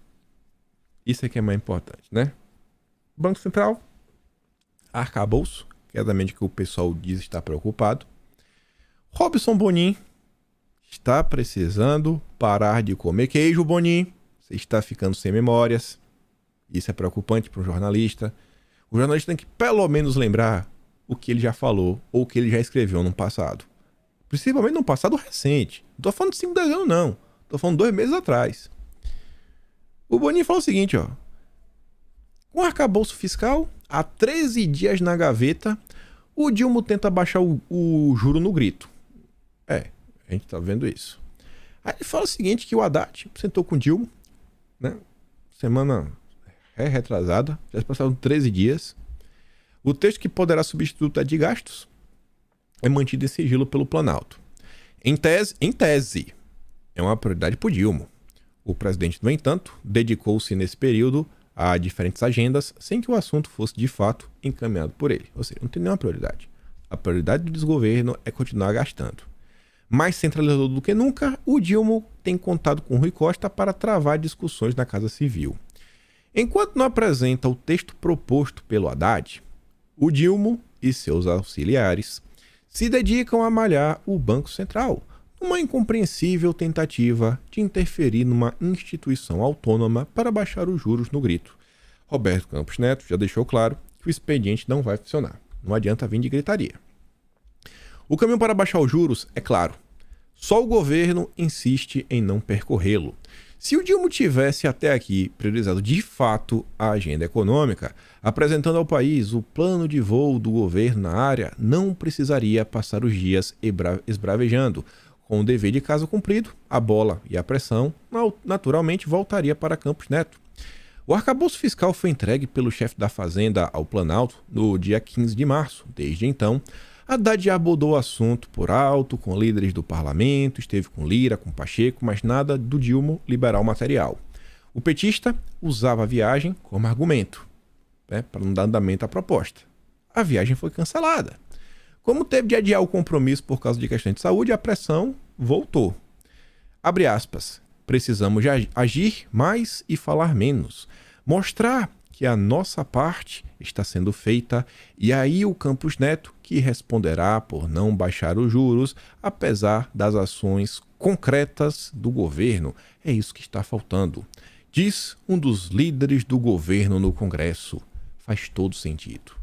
Isso aqui é mais importante, né? Banco Central, arcabouço, que é exatamente o que o pessoal diz estar preocupado. Robson Bonin está precisando parar de comer queijo, Bonin. Você está ficando sem memórias. Isso é preocupante para um jornalista. O jornalista tem que pelo menos lembrar o que ele já falou ou o que ele já escreveu no passado. Principalmente no passado recente. Não estou falando de 5, 10 anos, não. Estou falando 2 meses atrás. O Bonin falou o seguinte, ó. Com arcabouço fiscal, há 13 dias na gaveta, o Dilma tenta baixar o juro no grito. A gente tá vendo isso. Aí ele fala o seguinte, que o Haddad sentou com o Dilma, né? Semana retrasada, já se passaram 13 dias. O texto que poderá substituir o teto de gastos é mantido em sigilo pelo Planalto. Em tese, é uma prioridade para o Dilma. O presidente, no entanto, dedicou-se nesse período a diferentes agendas sem que o assunto fosse de fato encaminhado por ele. Ou seja, não tem nenhuma prioridade. A prioridade do desgoverno é continuar gastando. Mais centralizador do que nunca, o Dilma tem contado com Rui Costa para travar discussões na Casa Civil. Enquanto não apresenta o texto proposto pelo Haddad, o Dilma e seus auxiliares se dedicam a malhar o Banco Central, uma incompreensível tentativa de interferir numa instituição autônoma para baixar os juros no grito. Roberto Campos Neto já deixou claro que o expediente não vai funcionar. Não adianta vir de gritaria. O caminho para baixar os juros é claro. Só o governo insiste em não percorrê-lo. Se o Dilma tivesse até aqui priorizado de fato a agenda econômica, apresentando ao país o plano de voo do governo na área, não precisaria passar os dias esbravejando. Com o dever de casa cumprido, a bola e a pressão naturalmente voltaria para Campos Neto. O arcabouço fiscal foi entregue pelo chefe da Fazenda ao Planalto no dia 15 de março. Desde então, Haddad abordou o assunto por alto com líderes do parlamento, esteve com Lira, com Pacheco, mas nada do Dilma liberar o material. O petista usava a viagem como argumento, para não dar andamento à proposta. A viagem foi cancelada. Como teve de adiar o compromisso por causa de questões de saúde, a pressão voltou. Abre aspas. Precisamos agir mais e falar menos. Mostrar que a nossa parte está sendo feita e aí o Campos Neto que responderá por não baixar os juros, apesar das ações concretas do governo. É isso que está faltando. Diz um dos líderes do governo no Congresso. Faz todo sentido.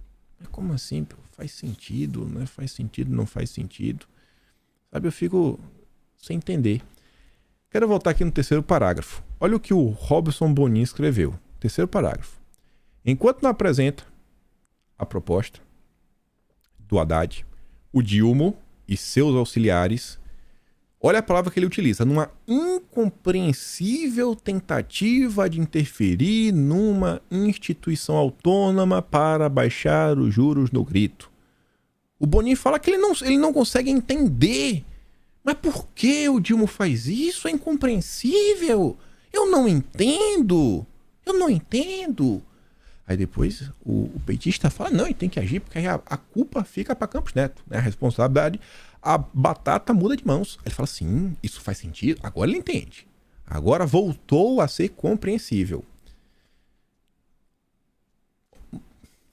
Como assim? Faz sentido, né? Faz sentido, não faz sentido. Sabe, eu fico sem entender. Quero voltar aqui no terceiro parágrafo. Olha o que o Robson Bonin escreveu. Terceiro parágrafo. Enquanto não apresenta a proposta do Haddad, o Dilma e seus auxiliares, olha a palavra que ele utiliza, numa incompreensível tentativa de interferir numa instituição autônoma para baixar os juros no grito. O Bonin fala que ele não consegue entender. Mas por que o Dilma faz isso? É incompreensível. Eu não entendo. Aí depois o petista fala, não, ele tem que agir porque aí a culpa fica para Campos Neto, né? A responsabilidade, a batata muda de mãos. Aí ele fala, sim, isso faz sentido. Agora ele entende. Agora voltou a ser compreensível.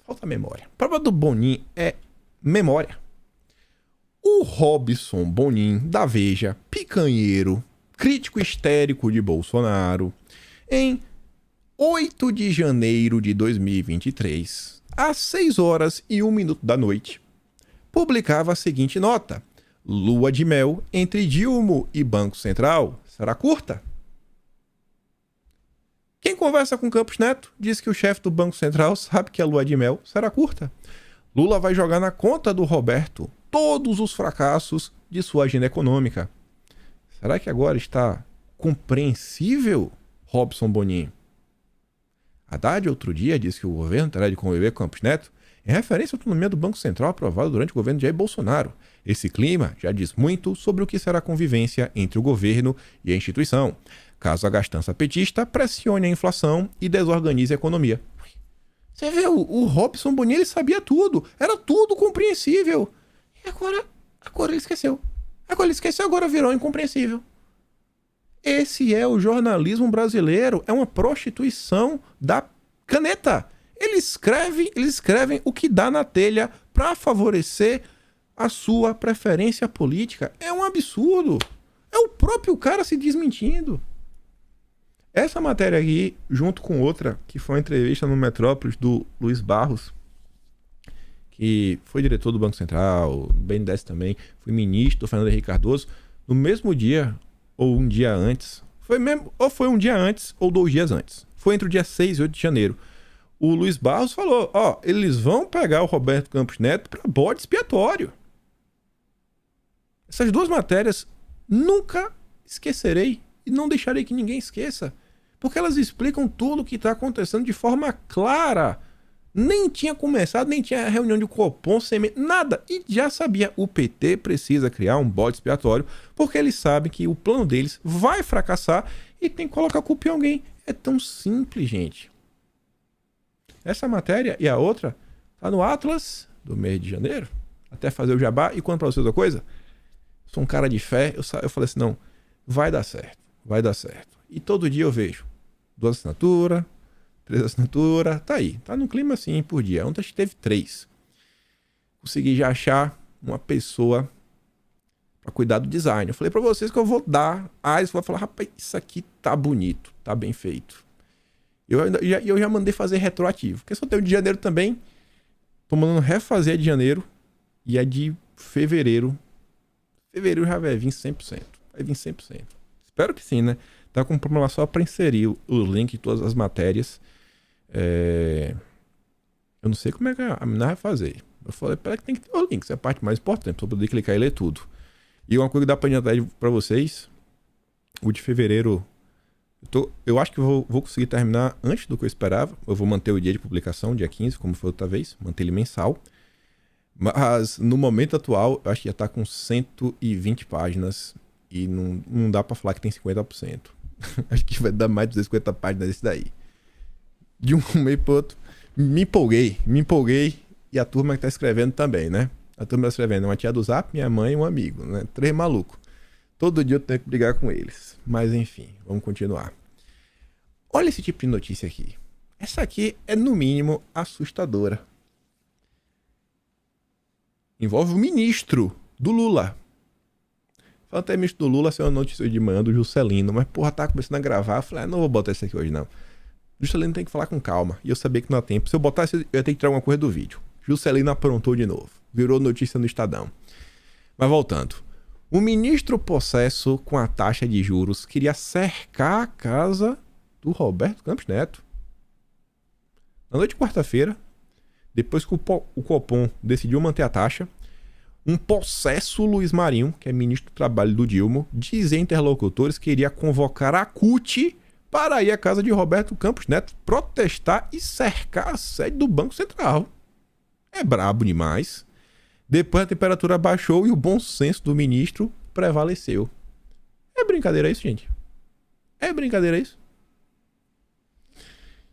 Falta memória. A prova do Bonin é memória. O Robson Bonin, da Veja, picanheiro, crítico histérico de Bolsonaro, em 8 de janeiro de 2023, às 6h01 da noite, publicava a seguinte nota: lua de mel entre Dilma e Banco Central será curta? Quem conversa com Campos Neto diz que o chefe do Banco Central sabe que a lua de mel será curta. Lula vai jogar na conta do Roberto todos os fracassos de sua agenda econômica. Será que agora está compreensível, Robson Bonin? Haddad, outro dia, disse que o governo terá de conviver com Campos Neto em referência à autonomia do Banco Central aprovada durante o governo de Jair Bolsonaro. Esse clima já diz muito sobre o que será a convivência entre o governo e a instituição, caso a gastança petista pressione a inflação e desorganize a economia. Você vê, o Robson Bonin, ele sabia tudo, era tudo compreensível. E agora ele esqueceu. Agora virou incompreensível. Esse é o jornalismo brasileiro, é uma prostituição da caneta. Eles escrevem o que dá na telha para favorecer a sua preferência política. É um absurdo. É o próprio cara se desmentindo. Essa matéria aqui, junto com outra, que foi uma entrevista no Metrópolis do Luiz Barros, que foi diretor do Banco Central, do BNDES também, foi ministro do Fernando Henrique Cardoso, no mesmo dia, ou um dia antes, foi um dia antes, ou 2 dias antes. Foi entre o dia 6 e 8 de janeiro. O Luiz Barros falou, eles vão pegar o Roberto Campos Neto para bode expiatório. Essas 2 matérias nunca esquecerei e não deixarei que ninguém esqueça, porque elas explicam tudo o que está acontecendo de forma clara. Nem tinha começado, nem tinha reunião de Copom, nada. E já sabia, o PT precisa criar um bode expiatório, porque eles sabem que o plano deles vai fracassar e tem que colocar a culpa em alguém. É tão simples, gente. Essa matéria e a outra tá no Atlas do mês de janeiro, até fazer o jabá. E quando para vocês outra coisa, sou um cara de fé, eu falei assim, não, vai dar certo. E todo dia eu vejo 2 assinaturas, 3 assinaturas, tá aí. Tá no clima assim por dia. Ontem teve 3. Consegui já achar uma pessoa para cuidar do design. Eu falei para vocês que eu vou dar. Eles vão falar, rapaz, isso aqui tá bonito, tá bem feito. Eu já mandei fazer retroativo. Porque só tem o de janeiro também. Tô mandando refazer de janeiro. E a de fevereiro. Fevereiro já vai vir 100%. Vai vir 100%. Espero que sim, né? Tá com um problema lá só para inserir o link de todas as matérias. Eu não sei como é que a menina vai fazer. Eu falei, peraí que tem que ter o link, isso é a parte mais importante, pra poder clicar e ler tudo. E uma coisa que dá pra adiantar pra vocês, o de fevereiro, eu acho que eu vou conseguir terminar antes do que eu esperava. Eu vou manter o dia de publicação, dia 15, como foi outra vez, manter ele mensal. Mas no momento atual, eu acho que já tá com 120 páginas e não dá pra falar que tem 50%. Acho que vai dar mais de 250 páginas desse daí. De um meio pro outro. Me empolguei. E a turma que tá escrevendo também, né? A turma tá escrevendo uma tia do Zap, minha mãe e um amigo, né? 3 malucos. Todo dia eu tenho que brigar com eles. Mas enfim, vamos continuar. Olha esse tipo de notícia aqui. Essa aqui é, no mínimo, assustadora. Envolve o ministro do Lula. Falando até ministro do Lula, saiu uma notícia de manhã do Juscelino. Mas, porra, tá começando a gravar. Eu falei, não vou botar isso aqui hoje, não. Juscelino tem que falar com calma. E eu sabia que não há tempo. Se eu botasse, eu ia ter que tirar alguma coisa do vídeo. Juscelino aprontou de novo. Virou notícia no Estadão. Mas voltando. O ministro possesso com a taxa de juros queria cercar a casa do Roberto Campos Neto. Na noite de quarta-feira, depois que o Copom decidiu manter a taxa, um possesso Luiz Marinho, que é ministro do Trabalho do Dilma, dizia a interlocutores que iria convocar a CUT para ir à casa de Roberto Campos Neto protestar e cercar a sede do Banco Central. É brabo demais. Depois a temperatura baixou e o bom senso do ministro prevaleceu. É brincadeira isso, gente? É brincadeira isso?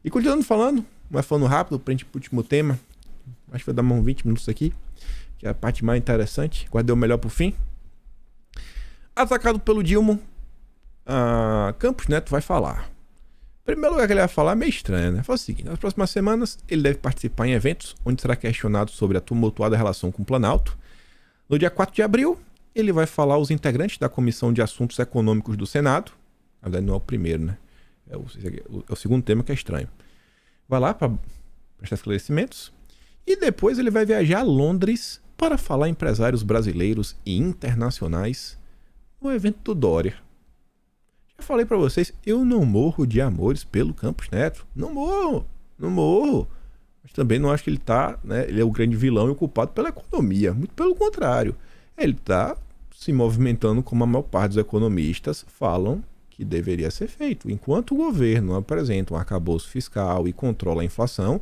E continuando falando, mas falando rápido, pra gente ir pro último tema. Acho que vai dar uns 20 minutos aqui, que é a parte mais interessante. Guardei o melhor pro fim. Atacado pelo Dilma, Campos Neto vai falar. O primeiro lugar que ele vai falar é meio estranho, né? Fala o seguinte, nas próximas semanas ele deve participar em eventos onde será questionado sobre a tumultuada relação com o Planalto. No dia 4 de abril, ele vai falar aos integrantes da Comissão de Assuntos Econômicos do Senado. Na verdade não é o primeiro, né? É o segundo tema que é estranho. Vai lá para prestar esclarecimentos. E depois ele vai viajar a Londres para falar a empresários brasileiros e internacionais no evento do Dória. Já falei pra vocês, eu não morro de amores pelo Campos Neto. Não morro. Mas também não acho que ele tá, né? Ele é o grande vilão e o culpado pela economia. Muito pelo contrário. Ele tá se movimentando como a maior parte dos economistas falam que deveria ser feito. Enquanto o governo apresenta um arcabouço fiscal e controla a inflação,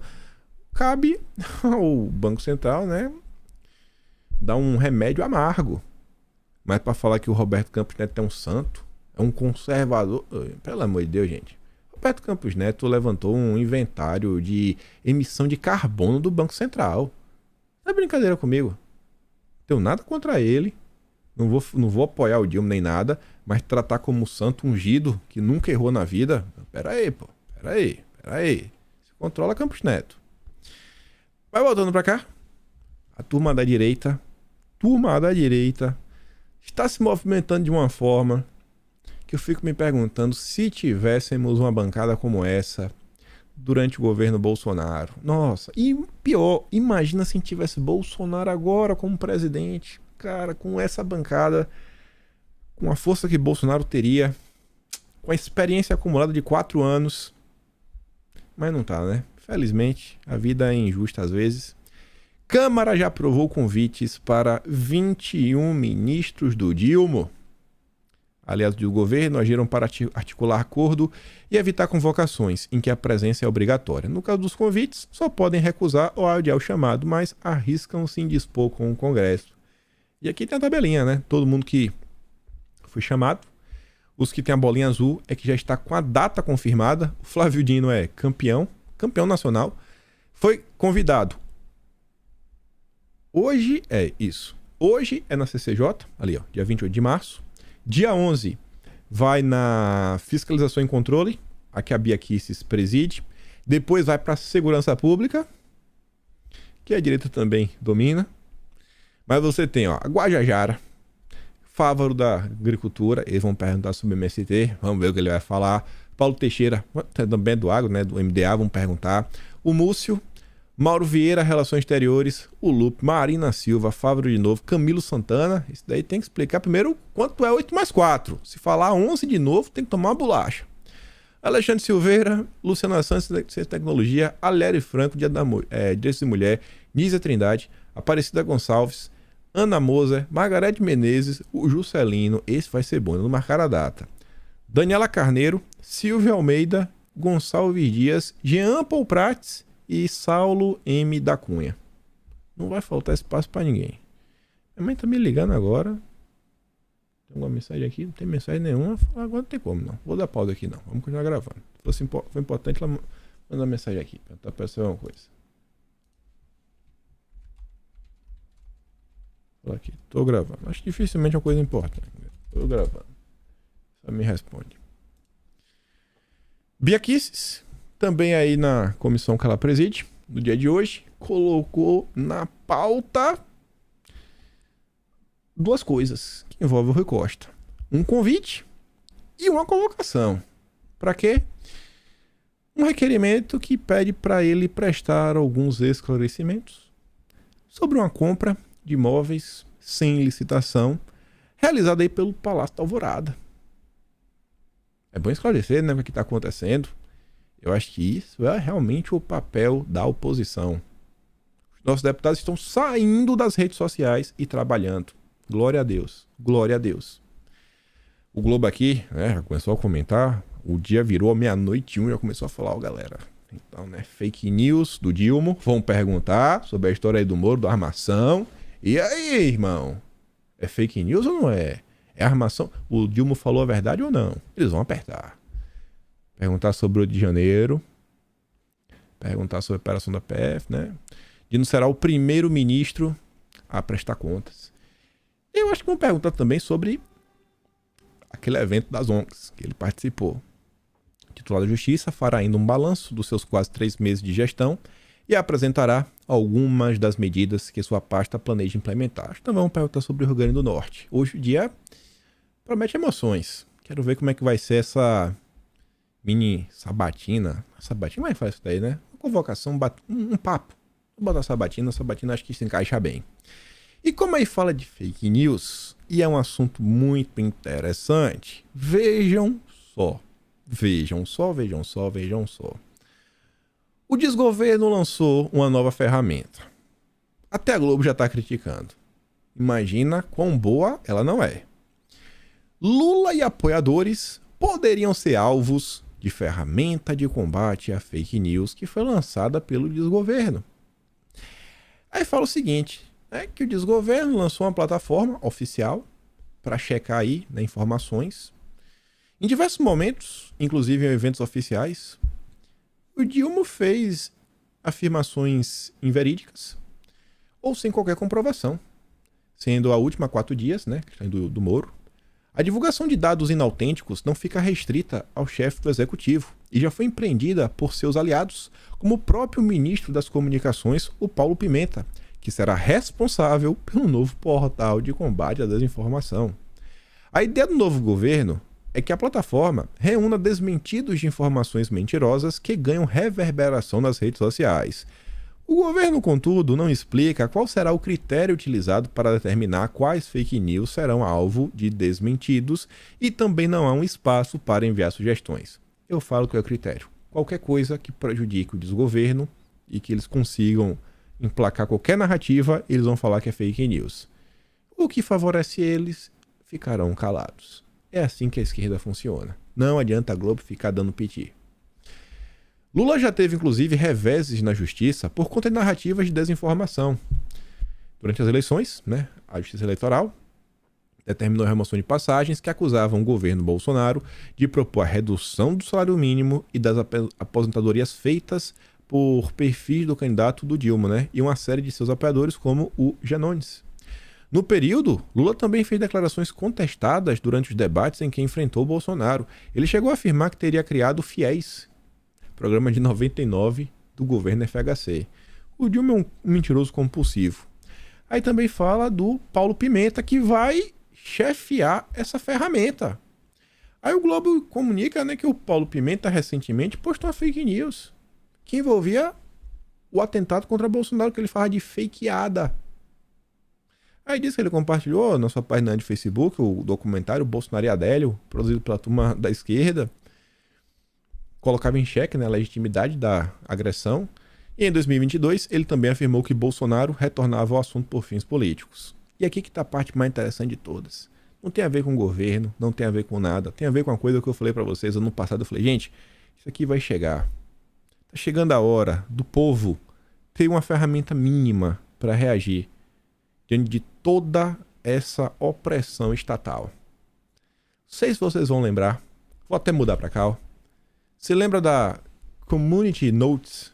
cabe ao Banco Central, né, dar um remédio amargo. Mas para falar que o Roberto Campos Neto é um santo, é um conservador, pelo amor de Deus, gente. Roberto Campos Neto levantou um inventário de emissão de carbono do Banco Central. Não é brincadeira comigo. Não tenho nada contra ele. Não vou apoiar o Dilma nem nada, mas tratar como santo ungido que nunca errou na vida. Pera aí. Se controla Campos Neto. Vai voltando pra cá. A turma da direita está se movimentando de uma forma que eu fico me perguntando se tivéssemos uma bancada como essa durante o governo Bolsonaro. Nossa, e pior, imagina se tivesse Bolsonaro agora como presidente. Cara, com essa bancada, com a força que Bolsonaro teria, com a experiência acumulada de 4 anos. Mas não tá, né? Felizmente, a vida é injusta às vezes. Câmara já aprovou convites para 21 ministros do Dilma. Aliados do governo agiram para articular acordo e evitar convocações em que a presença é obrigatória. No caso dos convites, só podem recusar ou adiar o chamado, mas arriscam se indispor com o Congresso. E aqui tem a tabelinha, né? Todo mundo que foi chamado. Os que tem a bolinha azul é que já está com a data confirmada. O Flávio Dino é campeão nacional. Foi convidado. Hoje é isso. Hoje é na CCJ, ali ó, dia 28 de março. Dia 11 vai na Fiscalização e Controle, a que a Bia Kicis preside. Depois vai para a Segurança Pública, que a direita também domina. Mas você tem ó, a Guajajara, Fávaro da Agricultura, eles vão perguntar sobre o MST, vamos ver o que ele vai falar. Paulo Teixeira, também do Agro, né, do MDA, vão perguntar. O Múcio, Mauro Vieira, Relações Exteriores, o Lupe, Marina Silva, Fábio de novo, Camilo Santana. Isso daí tem que explicar primeiro quanto é 8 mais 4. Se falar 11 de novo, tem que tomar uma bolacha. Alexandre Silveira, Luciana Santos, Ciência e Tecnologia, Aliere Franco, Direitos de Mulher, Nízia Trindade, Aparecida Gonçalves, Ana Moser, Margarete Menezes, o Juscelino, esse vai ser bom, não marcar a data. Daniela Carneiro, Silvia Almeida, Gonçalves Dias, Jean Paul Prates e Saulo M. da Cunha. Não vai faltar espaço pra ninguém. Minha mãe tá me ligando agora. Tem alguma mensagem aqui? Não tem mensagem nenhuma. Agora não tem como, não. Vou dar pausa aqui, não. Vamos continuar gravando. Se foi importante, ela mandar mensagem aqui. Pra tá pensando uma coisa. Olha aqui. Tô gravando. Acho que dificilmente é uma coisa importante. Tô gravando. Só me responde. Bia Kicis, também aí na comissão que ela preside, no dia de hoje, colocou na pauta duas coisas que envolvem o Rui Costa. Um convite e uma convocação. Para quê? Um requerimento que pede para ele prestar alguns esclarecimentos sobre uma compra de imóveis sem licitação realizada aí pelo Palácio da Alvorada. É bom esclarecer, né, o que está acontecendo. Eu acho que isso é realmente o papel da oposição. Os nossos deputados estão saindo das redes sociais e trabalhando. Glória a Deus. Glória a Deus. O Globo aqui, né, já começou a comentar. O dia virou meia-noite e já começou a falar, ó, galera. Então, né, fake news do Dilma. Vão perguntar sobre a história aí do Moro, da armação. E aí, irmão? É fake news ou não é? É armação? O Dilma falou a verdade ou não? Eles vão apertar. Perguntar sobre o Rio de Janeiro. Perguntar sobre a operação da PF, né? Dino será o primeiro-ministro a prestar contas. Eu acho que vão perguntar também sobre aquele evento das ONGs que ele participou. O titular da Justiça fará ainda um balanço dos seus quase 3 meses de gestão e apresentará algumas das medidas que sua pasta planeja implementar. Também vamos perguntar sobre o Rio Grande do Norte. Hoje o dia promete emoções. Quero ver como é que vai ser essa mini sabatina. Sabatina, como é que faz isso daí, né? Uma convocação, um papo. Vou botar sabatina acho que se encaixa bem. E como aí fala de fake news, e é um assunto muito interessante, vejam só. O desgoverno lançou uma nova ferramenta. Até a Globo já está criticando. Imagina quão boa ela não é. Lula e apoiadores poderiam ser alvos de ferramenta de combate à fake news que foi lançada pelo desgoverno. Aí fala o seguinte, que o desgoverno lançou uma plataforma oficial para checar aí, né, informações. Em diversos momentos, inclusive em eventos oficiais, o Dilma fez afirmações inverídicas ou sem qualquer comprovação, sendo a última 4 dias, né, do Moro. A divulgação de dados inautênticos não fica restrita ao chefe do executivo e já foi empreendida por seus aliados, como o próprio ministro das Comunicações, o Paulo Pimenta, que será responsável pelo novo portal de combate à desinformação. A ideia do novo governo é que a plataforma reúna desmentidos de informações mentirosas que ganham reverberação nas redes sociais. O governo, contudo, não explica qual será o critério utilizado para determinar quais fake news serão alvo de desmentidos e também não há um espaço para enviar sugestões. Eu falo que é o critério. Qualquer coisa que prejudique o desgoverno e que eles consigam emplacar qualquer narrativa, eles vão falar que é fake news. O que favorece eles, ficarão calados. É assim que a esquerda funciona. Não adianta a Globo ficar dando piti. Lula já teve, inclusive, reveses na justiça por conta de narrativas de desinformação. Durante as eleições, né, a Justiça Eleitoral determinou a remoção de passagens que acusavam o governo Bolsonaro de propor a redução do salário mínimo e das aposentadorias feitas por perfis do candidato do Dilma, né, e uma série de seus apoiadores, como o Janones. No período, Lula também fez declarações contestadas durante os debates em que enfrentou Bolsonaro. Ele chegou a afirmar que teria criado o FIES, programa de 99 do governo FHC. O Dilma é um mentiroso compulsivo. Aí também fala do Paulo Pimenta, que vai chefiar essa ferramenta. Aí o Globo comunica, né, que o Paulo Pimenta recentemente postou uma fake news que envolvia o atentado contra Bolsonaro, que ele fala de fakeada. Aí disse que ele compartilhou na sua página de Facebook o documentário Bolsonaro e Adélio, produzido pela turma da esquerda. Colocava em xeque, né, a legitimidade da agressão. E em 2022, ele também afirmou que Bolsonaro retornava ao assunto por fins políticos. E aqui que está a parte mais interessante de todas. Não tem a ver com o governo, não tem a ver com nada. Tem a ver com uma coisa que eu falei para vocês ano passado. Eu falei, gente, isso aqui vai chegar. Tá chegando a hora do povo ter uma ferramenta mínima para reagir diante de toda essa opressão estatal. Não sei se vocês vão lembrar. Vou até mudar para cá, ó. Você lembra da Community Notes?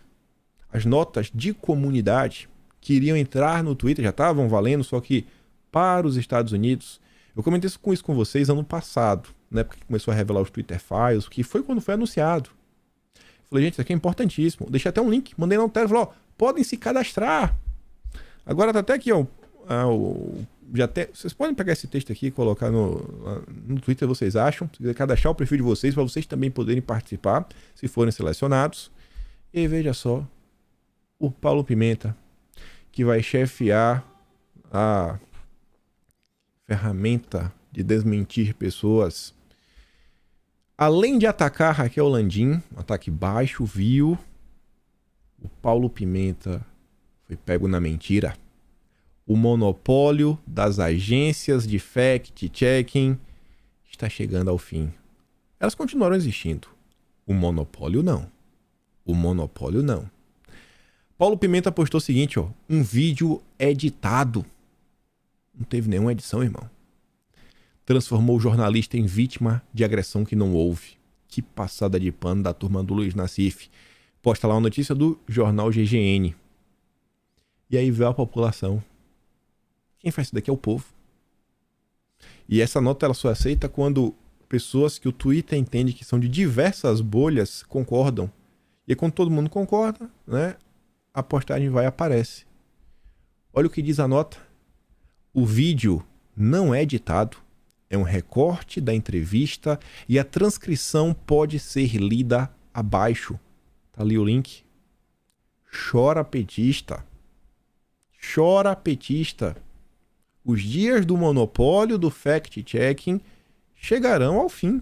As notas de comunidade que iriam entrar no Twitter já estavam valendo, só que para os Estados Unidos. Eu comentei isso com vocês ano passado, na época que começou a revelar os Twitter Files, que foi quando foi anunciado. Falei, gente, isso aqui é importantíssimo. Deixei até um link, mandei no Telegram, falei, ó, podem se cadastrar. Agora tá até aqui, ó. Vocês podem pegar esse texto aqui e colocar no Twitter, vocês acham. Se quiser cadastrar o perfil de vocês, para vocês também poderem participar, se forem selecionados. E veja só, o Paulo Pimenta, que vai chefiar a ferramenta de desmentir pessoas. Além de atacar Raquel Landim, um ataque baixo, vil, o Paulo Pimenta foi pego na mentira. O monopólio das agências de fact-checking está chegando ao fim. Elas continuarão existindo. O monopólio não. O monopólio não. Paulo Pimenta postou o seguinte, ó, um vídeo editado. Não teve nenhuma edição, irmão. Transformou o jornalista em vítima de agressão que não houve. Que passada de pano da turma do Luiz Nassif. Posta lá uma notícia do jornal GGN. E aí veio a população. Quem faz isso daqui é o povo. E essa nota ela só aceita quando pessoas que o Twitter entende que são de diversas bolhas concordam. E aí, quando todo mundo concorda, né, a postagem vai e aparece. Olha o que diz a nota. O vídeo não é editado. É um recorte da entrevista e a transcrição pode ser lida abaixo. Tá ali o link. Chora petista. Chora petista. Os dias do monopólio do fact-checking chegarão ao fim.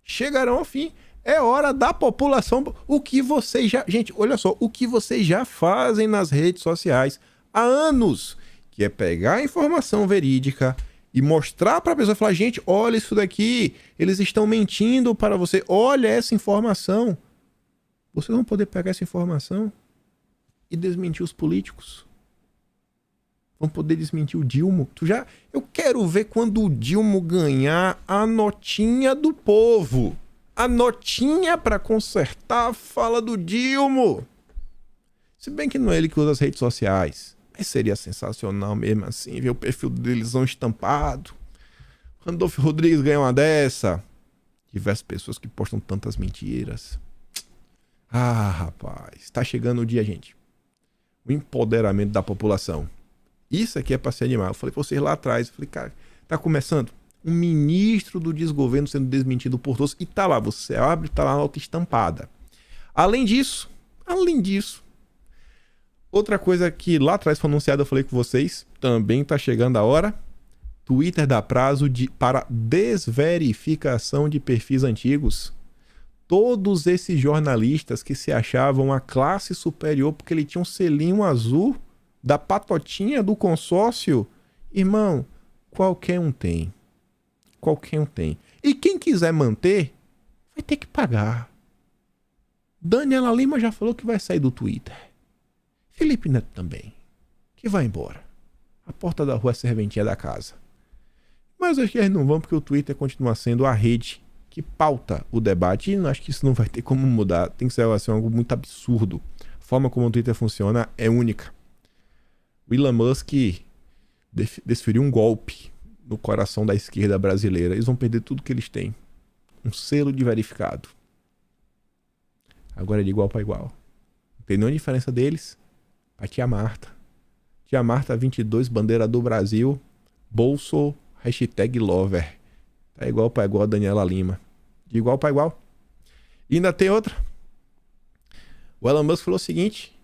Chegarão ao fim. É hora da população. O que vocês já... Gente, olha só. O que vocês já fazem nas redes sociais há anos. Que é pegar a informação verídica e mostrar para a pessoa. Falar, gente, olha isso daqui. Eles estão mentindo para você. Olha essa informação. Vocês vão poder pegar essa informação e desmentir os políticos. Vão poder desmentir o Dilma. Eu quero ver quando o Dilma ganhar a notinha do povo. A notinha para consertar a fala do Dilma. Se bem que não é ele que usa as redes sociais. Mas seria sensacional mesmo assim, ver o perfil deles estampado. Randolfo Rodrigues ganha uma dessa. Diversas pessoas que postam tantas mentiras. Ah, rapaz. Tá chegando o dia, gente. O empoderamento da população. Isso aqui é pra se animar. Eu falei pra vocês lá atrás. Eu falei, cara, tá começando. Um ministro do desgoverno sendo desmentido por todos. E tá lá, você abre, tá lá a nota estampada. Além disso, outra coisa que lá atrás foi anunciada, eu falei com vocês, também tá chegando a hora. Twitter dá prazo para desverificação de perfis antigos. Todos esses jornalistas que se achavam a classe superior porque ele tinha um selinho azul da patotinha do consórcio, irmão, qualquer um tem. Qualquer um tem. E quem quiser manter, vai ter que pagar. Daniela Lima já falou que vai sair do Twitter. Felipe Neto também. Que vai embora. A porta da rua é serventia da casa. Mas acho que eles não vão porque o Twitter continua sendo a rede que pauta o debate. E acho que isso não vai ter como mudar. Tem que ser assim, algo muito absurdo. A forma como o Twitter funciona é única. O Elon Musk desferiu um golpe no coração da esquerda brasileira. Eles vão perder tudo que eles têm. Um selo de verificado. Agora é de igual para igual. Não tem nenhuma diferença deles pra tia Marta. Tia Marta 22, bandeira do Brasil. Bolso, #lover. Tá igual para igual a Daniela Lima. De igual para igual. E ainda tem outra. O Elon Musk falou o seguinte.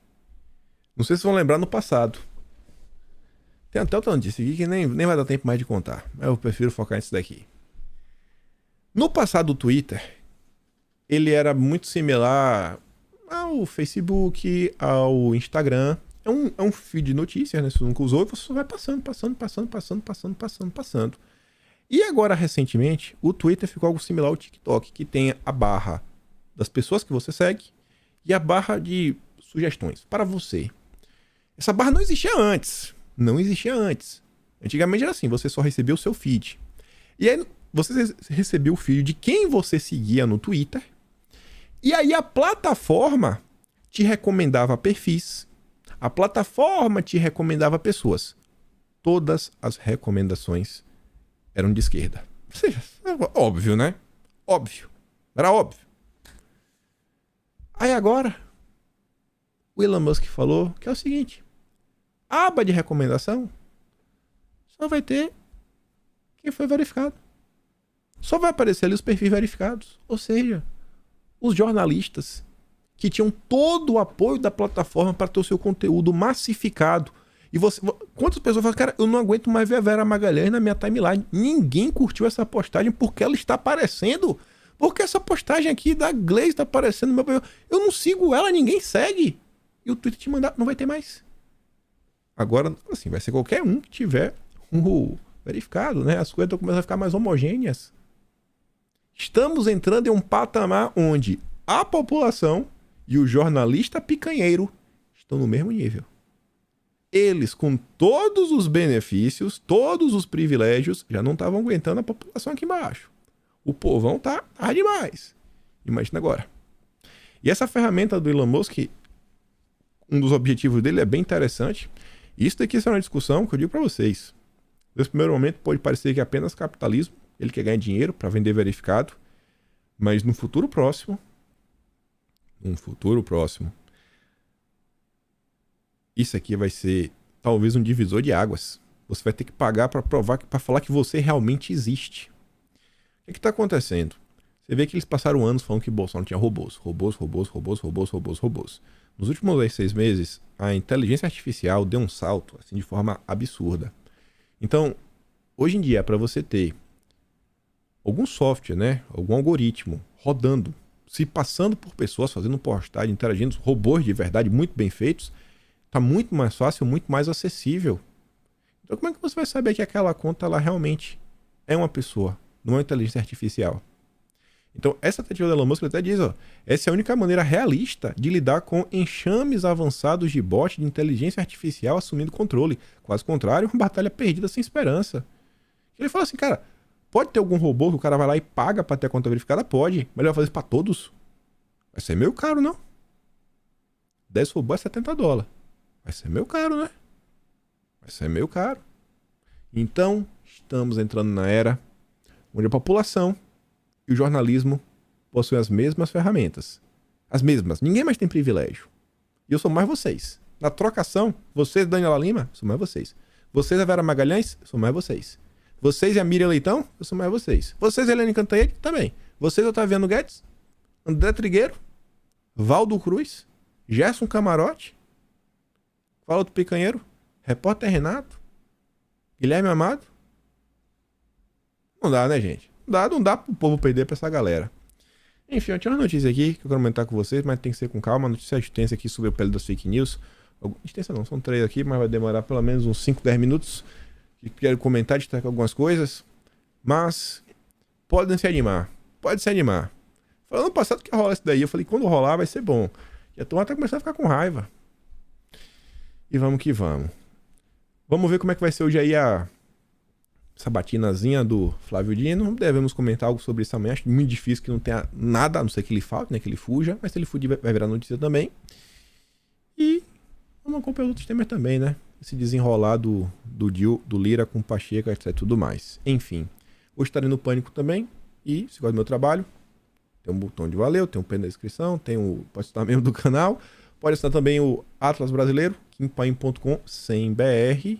Não sei se vão lembrar no passado. Tem até outra notícia aqui que nem vai dar tempo mais de contar. Mas eu prefiro focar nisso daqui. No passado, o Twitter, ele era muito similar ao Facebook, ao Instagram. É um feed de notícias, né? Se você nunca usou, você só vai passando. E agora, recentemente, o Twitter ficou algo similar ao TikTok, que tem a barra das pessoas que você segue e a barra de sugestões para você. Essa barra não existia antes. Não existia antes. Antigamente era assim, você só recebia o seu feed. E aí você recebia o feed de quem você seguia no Twitter. E aí a plataforma te recomendava perfis. A plataforma te recomendava pessoas. Todas as recomendações eram de esquerda. Ou seja, óbvio, né? Óbvio. Era óbvio. Aí agora, o Elon Musk falou que é o seguinte. A aba de recomendação só vai ter quem foi verificado. Só vai aparecer ali os perfis verificados. Ou seja, os jornalistas que tinham todo o apoio da plataforma para ter o seu conteúdo massificado. E você, quantas pessoas falam, cara, eu não aguento mais ver a Vera Magalhães na minha timeline. Ninguém curtiu essa postagem porque ela está aparecendo. Porque essa postagem aqui da Glaze está aparecendo no meu perfil. Eu não sigo ela, ninguém segue. E o Twitter te mandar, não vai ter mais. Agora, assim, vai ser qualquer um que tiver um verificado, né? As coisas estão começando a ficar mais homogêneas. Estamos entrando em um patamar onde a população e o jornalista picanheiro estão no mesmo nível. Eles, com todos os benefícios, todos os privilégios, já não estavam aguentando a população aqui embaixo. O povão tá demais. Imagina agora. E essa ferramenta do Elon Musk, um dos objetivos dele é bem interessante. Isso daqui é uma discussão que eu digo para vocês. Nesse primeiro momento pode parecer que é apenas capitalismo. Ele quer ganhar dinheiro para vender verificado. Mas no futuro próximo, isso aqui vai ser talvez um divisor de águas. Você vai ter que pagar para provar, para falar que você realmente existe. O que está acontecendo? Você vê que eles passaram anos falando que Bolsonaro tinha robôs. Nos últimos 6 meses, a inteligência artificial deu um salto assim, de forma absurda. Então, hoje em dia, para você ter algum software, né, algum algoritmo rodando, se passando por pessoas, fazendo postagem, interagindo, robôs de verdade muito bem feitos, está muito mais fácil, muito mais acessível. Então, como é que você vai saber que aquela conta ela realmente é uma pessoa, não é uma inteligência artificial? Então, essa tentativa da Elon Musk até diz, ó, essa é a única maneira realista de lidar com enxames avançados de bot de inteligência artificial assumindo controle. Caso contrário, uma batalha perdida sem esperança. Ele fala assim, cara, pode ter algum robô que o cara vai lá e paga pra ter a conta verificada? Pode, mas ele vai fazer isso pra todos? Vai ser meio caro, não? 10 robôs é $70. Vai ser meio caro, né? Vai ser meio caro. Então, estamos entrando na era onde a população e o jornalismo possuem as mesmas ferramentas. As mesmas. Ninguém mais tem privilégio. E eu sou mais vocês. Na trocação, vocês, Daniela Lima, sou mais vocês. Vocês, a Vera Magalhães, sou mais vocês. Vocês e a Miriam Leitão, eu sou mais vocês. Vocês, Helene Cantanhede, também. Vocês, Otaviano Guedes, André Trigueiro, Valdo Cruz, Gerson Camarote, Fala do Picanheiro, Repórter Renato, Guilherme Amado. Não dá, né, gente? Não dá pro povo perder pra essa galera. Enfim, eu tinha uma notícia aqui que eu quero comentar com vocês, mas tem que ser com calma. Notícia extensa aqui sobre o pele das fake news. Extensa não, são 3 aqui, mas vai demorar pelo menos uns 5, 10 minutos. Quero comentar, destacar algumas coisas. Mas podem se animar. Pode se animar. Falando no passado que rola isso daí, eu falei, quando rolar vai ser bom. E a turma tá começando a ficar com raiva. E vamos que vamos. Vamos ver como é que vai ser hoje aí a sabatinazinha do Flávio Dino. Devemos comentar algo sobre isso também. Acho muito difícil que não tenha nada, a não ser que ele falte, né? Que ele fuja. Mas se ele fugir, vai virar notícia também. E vamos acompanhar outros temas também, né? Esse desenrolar do Lira com Pacheco, etc. e tudo mais. Enfim. Hoje estarei no Pânico também. E se gosta do meu trabalho, tem um botão de valeu, tem um pin na descrição, pode estar membro do canal. Pode assinar também o Atlas Brasileiro, kimpaim.com, sem BR.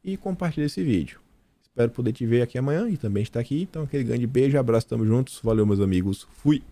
E compartilhe esse vídeo. Espero poder te ver aqui amanhã e também estar aqui. Então, aquele grande beijo, abraço, tamo juntos. Valeu, meus amigos. Fui!